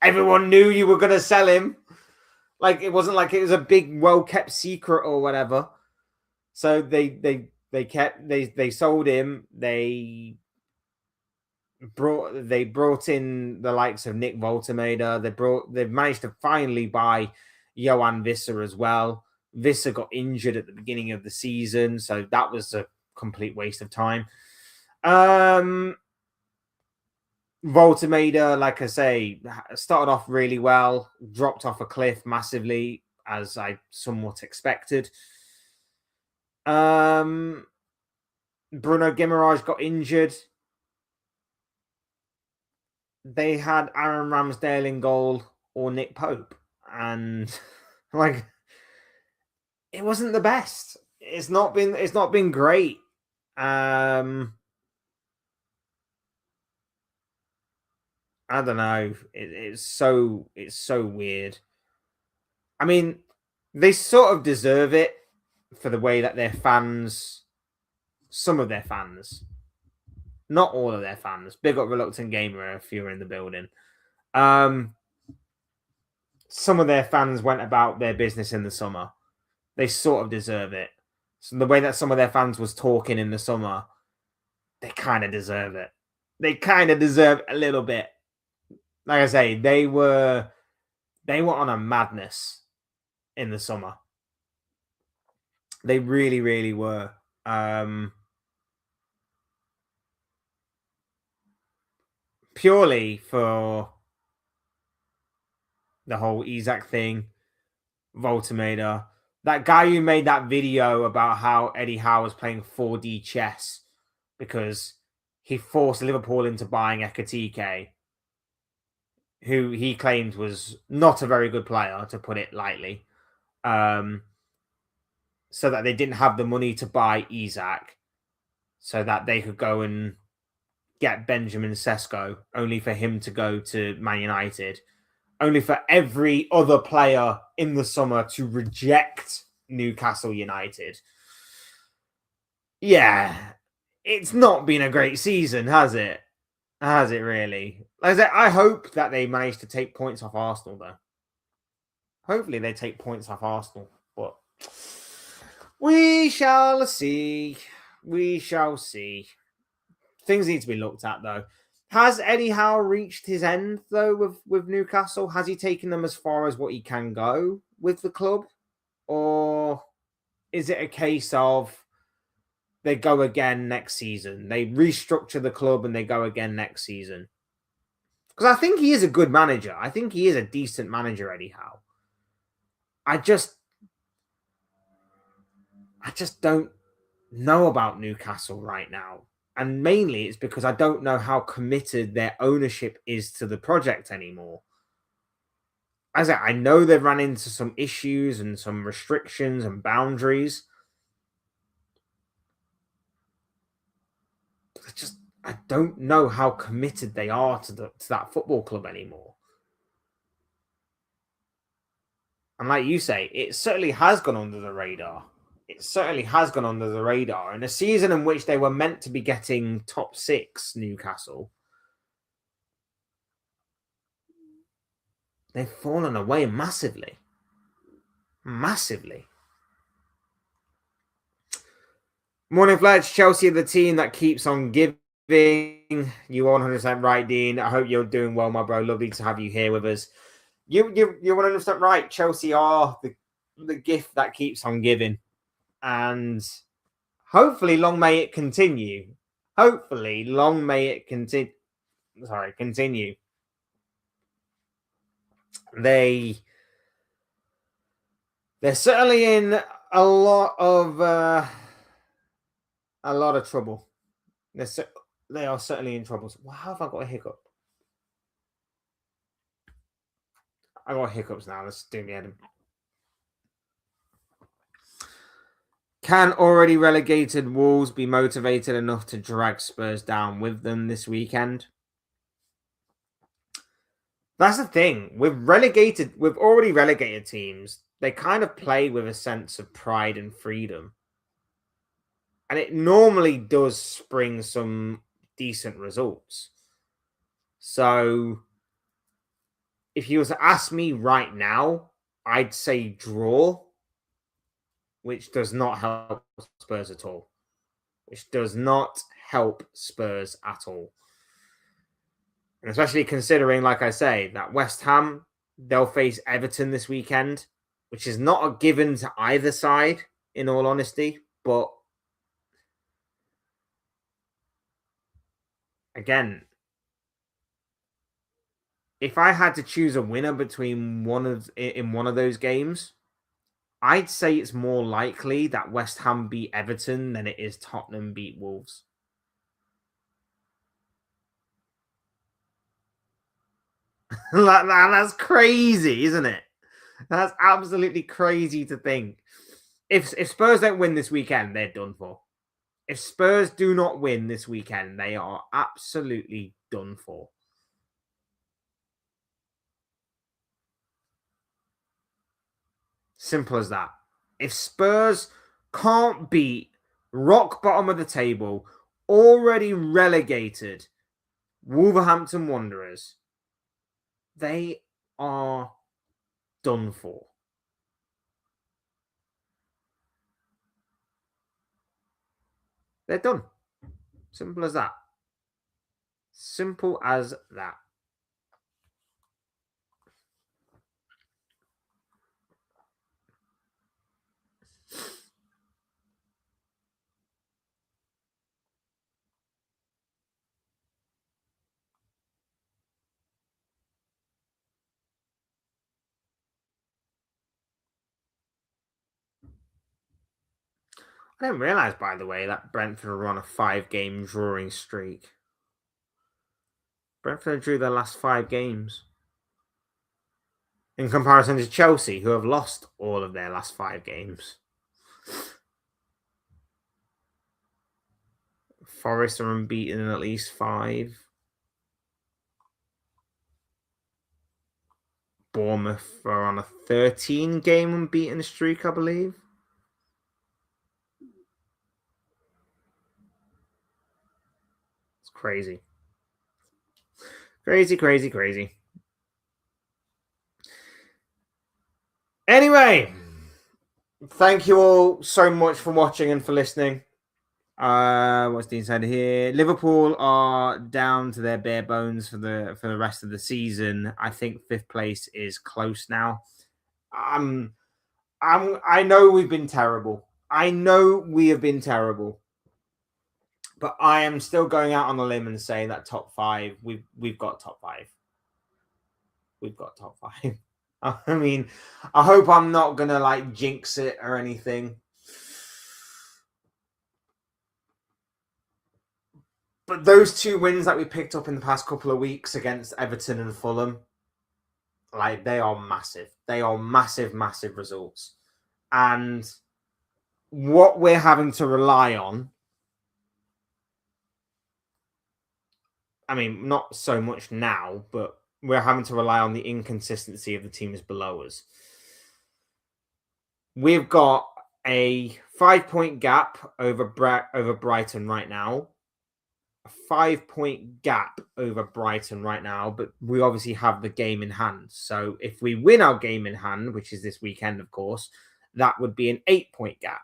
everyone knew you were going to sell him. Like, it wasn't like it was a big, well-kept secret or whatever. So they sold him. They brought in the likes of Nick Voltemada. They've managed to finally buy Johan Visser as well. Visser got injured at the beginning of the season, so that was a complete waste of time. Voltemada, like I say, started off really well, dropped off a cliff massively, as I somewhat expected. Bruno Guimaraes got injured. They had Aaron Ramsdale in goal or Nick Pope, and like, it wasn't the best. It's not been great. I don't know. It's so weird. I mean, they sort of deserve it for the way that their fans, some of their fans, not all of their fans, big up Reluctant Gamer if you're in the building. Some of their fans went about their business in the summer. They sort of deserve it. So the way that some of their fans was talking in the summer, they kind of deserve it. They kind of deserve a little bit. Like I say, they were on a madness in the summer. They really, really were. Purely for the whole Isak thing, Voltemada, that guy who made that video about how Eddie Howe was playing 4D chess because he forced Liverpool into buying Ekatike, who he claimed was not a very good player, to put it lightly, so that they didn't have the money to buy Isak, so that they could go and get Benjamin Sesko, only for him to go to Man United, only for every other player in the summer to reject Newcastle United. Yeah, it's not been a great season, has it? Has it really? Like I said, I hope that they manage to take points off Arsenal, though. Hopefully they take points off Arsenal, but we shall see. We shall see. Things need to be looked at, though. Has Eddie Howe reached his end, though, with Newcastle? Has he taken them as far as what he can go with the club? Or is it a case of they go again next season? They restructure the club and they go again next season? Because I think he is a good manager. I think he is a decent manager, Eddie Howe. I just don't know about Newcastle right now. And mainly it's because I don't know how committed their ownership is to the project anymore. As I know they've run into some issues and some restrictions and boundaries. I don't know how committed they are to that football club anymore. And like you say, it certainly has gone under the radar. It certainly has gone under the radar. In a season in which they were meant to be getting top 6, Newcastle, they've fallen away massively. Massively. Morning, Fletch. Chelsea are the team that keeps on giving. You're 100% right, Dean. I hope you're doing well, my bro. Lovely to have you here with us. You're 100% right. Chelsea are the gift that keeps on giving. And hopefully, long may it continue. Hopefully, long may it continue. Sorry, continue. They're certainly in a lot of trouble. They are certainly in trouble. Well, how have I got a hiccup? I got hiccups now. Let's do me head. Can already relegated Wolves be motivated enough to drag Spurs down with them this weekend? That's the thing. With already relegated teams, they kind of play with a sense of pride and freedom. And it normally does spring some decent results. So if you were to ask me right now, I'd say draw, which does not help Spurs at all. Which does not help Spurs at all. And especially considering, like I say, that West Ham, they'll face Everton this weekend, which is not a given to either side, in all honesty. But again, if I had to choose a winner between one of those games, I'd say it's more likely that West Ham beat Everton than it is Tottenham beat Wolves. That's crazy, isn't it? That's absolutely crazy to think. If Spurs don't win this weekend, they're done for. If Spurs do not win this weekend, they are absolutely done for. Simple as that. If Spurs can't beat rock bottom of the table, already relegated Wolverhampton Wanderers, they are done for. They're done. Simple as that. Simple as that. I didn't realise, by the way, that Brentford are on a 5-game drawing streak. Brentford drew their last 5 games. In comparison to Chelsea, who have lost all of their last 5 games. Forest are unbeaten in at least 5. Bournemouth are on a 13-game unbeaten streak, I believe. It's crazy. Crazy. Anyway, thank you all so much for watching and for listening. What's Dean said here? Liverpool are down to their bare bones for the rest of the season. I think 5th place is close now. I know we've been terrible. I know we have been terrible. But I am still going out on a limb and saying that top 5, we've got top 5. We've got top 5. I mean, I hope I'm not gonna like jinx it or anything. But those 2 wins that we picked up in the past couple of weeks against Everton and Fulham, like, they are massive. They are massive, massive results. And what we're having to rely on, I mean, not so much now, but we're having to rely on the inconsistency of the teams below us. We've got a 5-point gap over Brighton right now. A 5-point gap over Brighton right now, but we obviously have the game in hand. So if we win our game in hand, which is this weekend, of course, that would be an 8-point gap.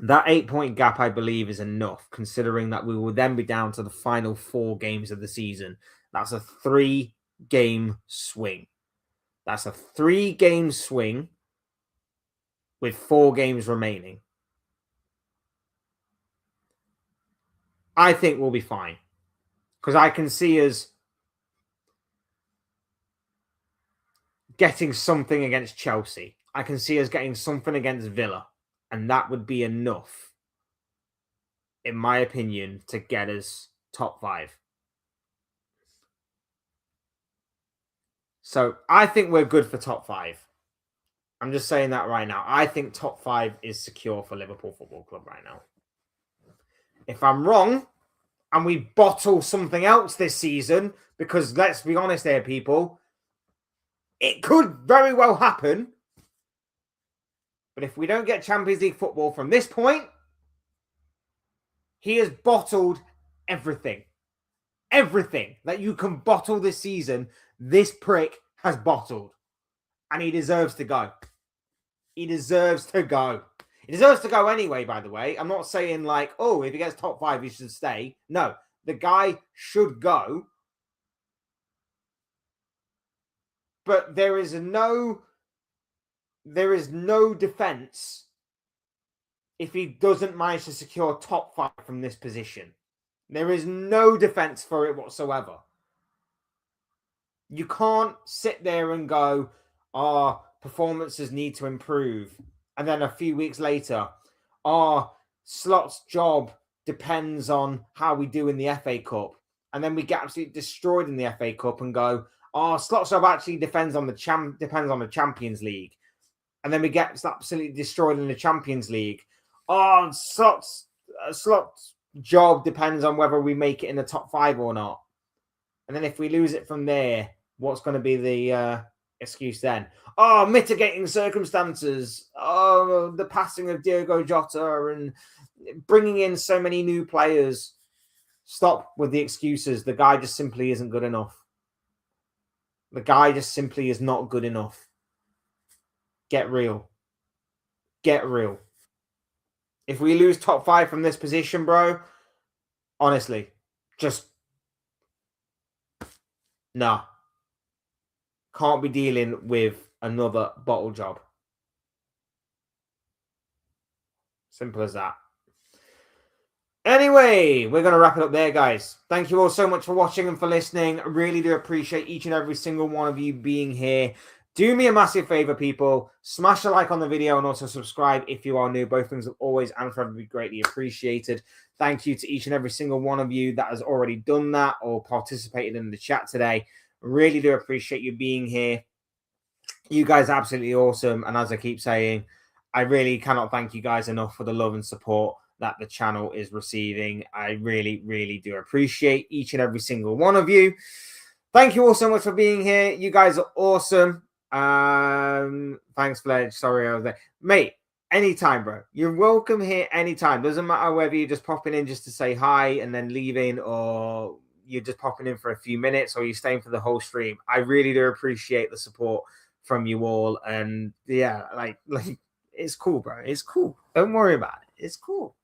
That 8-point gap, I believe, is enough, considering that we will then be down to the final 4 games of the season. That's a 3-game swing. That's a 3-game swing with 4 games remaining. I think we'll be fine. Because I can see us getting something against Chelsea. I can see us getting something against Villa. And that would be enough, in my opinion, to get us top 5. So I think we're good for top 5. I'm just saying that right now. I think top 5 is secure for Liverpool Football Club right now. If I'm wrong, and we bottle something else this season, because let's be honest here, people, it could very well happen. But if we don't get Champions League football from this point, he has bottled everything. Everything that you can bottle this season, this prick has bottled. And he deserves to go. He deserves to go. He deserves to go anyway, by the way. I'm not saying like, oh, if he gets top 5, he should stay. No, the guy should go. But there is no defense if he doesn't manage to secure top 5 from this position. There is no defense for it whatsoever. You can't sit there and go, our performances need to improve. And then a few weeks later, our Slot's job depends on how we do in the FA Cup. And then we get absolutely destroyed in the FA Cup and go, our Slot's job actually depends on the Champions League. And then we get absolutely destroyed in the Champions League. Oh, Slot's job depends on whether we make it in the top 5 or not. And then if we lose it from there, what's going to be the excuse then? Oh, mitigating circumstances. Oh, the passing of Diogo Jota and bringing in so many new players. Stop with the excuses. The guy just simply isn't good enough. The guy just simply is not good enough. Get real. Get real. If we lose top 5 from this position, bro, honestly, just nah. Can't be dealing with another bottle job. Simple as that. Anyway, we're going to wrap it up there, guys. Thank you all so much for watching and for listening. I really do appreciate each and every single one of you being here. Do me a massive favor, people. Smash a like on the video and also subscribe if you are new. Both things will always and forever be greatly appreciated. Thank you to each and every single one of you that has already done that or participated in the chat today. Really do appreciate you being here. You guys are absolutely awesome. And as I keep saying, I really cannot thank you guys enough for the love and support that the channel is receiving. I really, really do appreciate each and every single one of you. Thank you all so much for being here. You guys are awesome. Thanks, Fledge. Sorry I was there. Mate, anytime, bro. You're welcome here anytime. Doesn't matter whether you're just popping in just to say hi and then leaving, or you're just popping in for a few minutes, or you're staying for the whole stream. I really do appreciate the support from you all. And yeah, like it's cool, bro. It's cool. Don't worry about it. It's cool.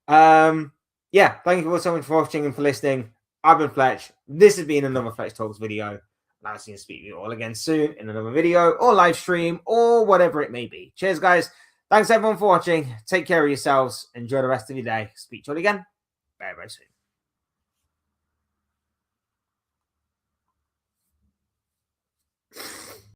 Yeah, thank you all so much for watching and for listening. I've been Fletch. This has been another Fletch Talks video. And I'll see you speak to you all again soon in another video or live stream or whatever it may be. Cheers, guys. Thanks everyone for watching. Take care of yourselves. Enjoy the rest of your day. Speak to you all again very, very soon.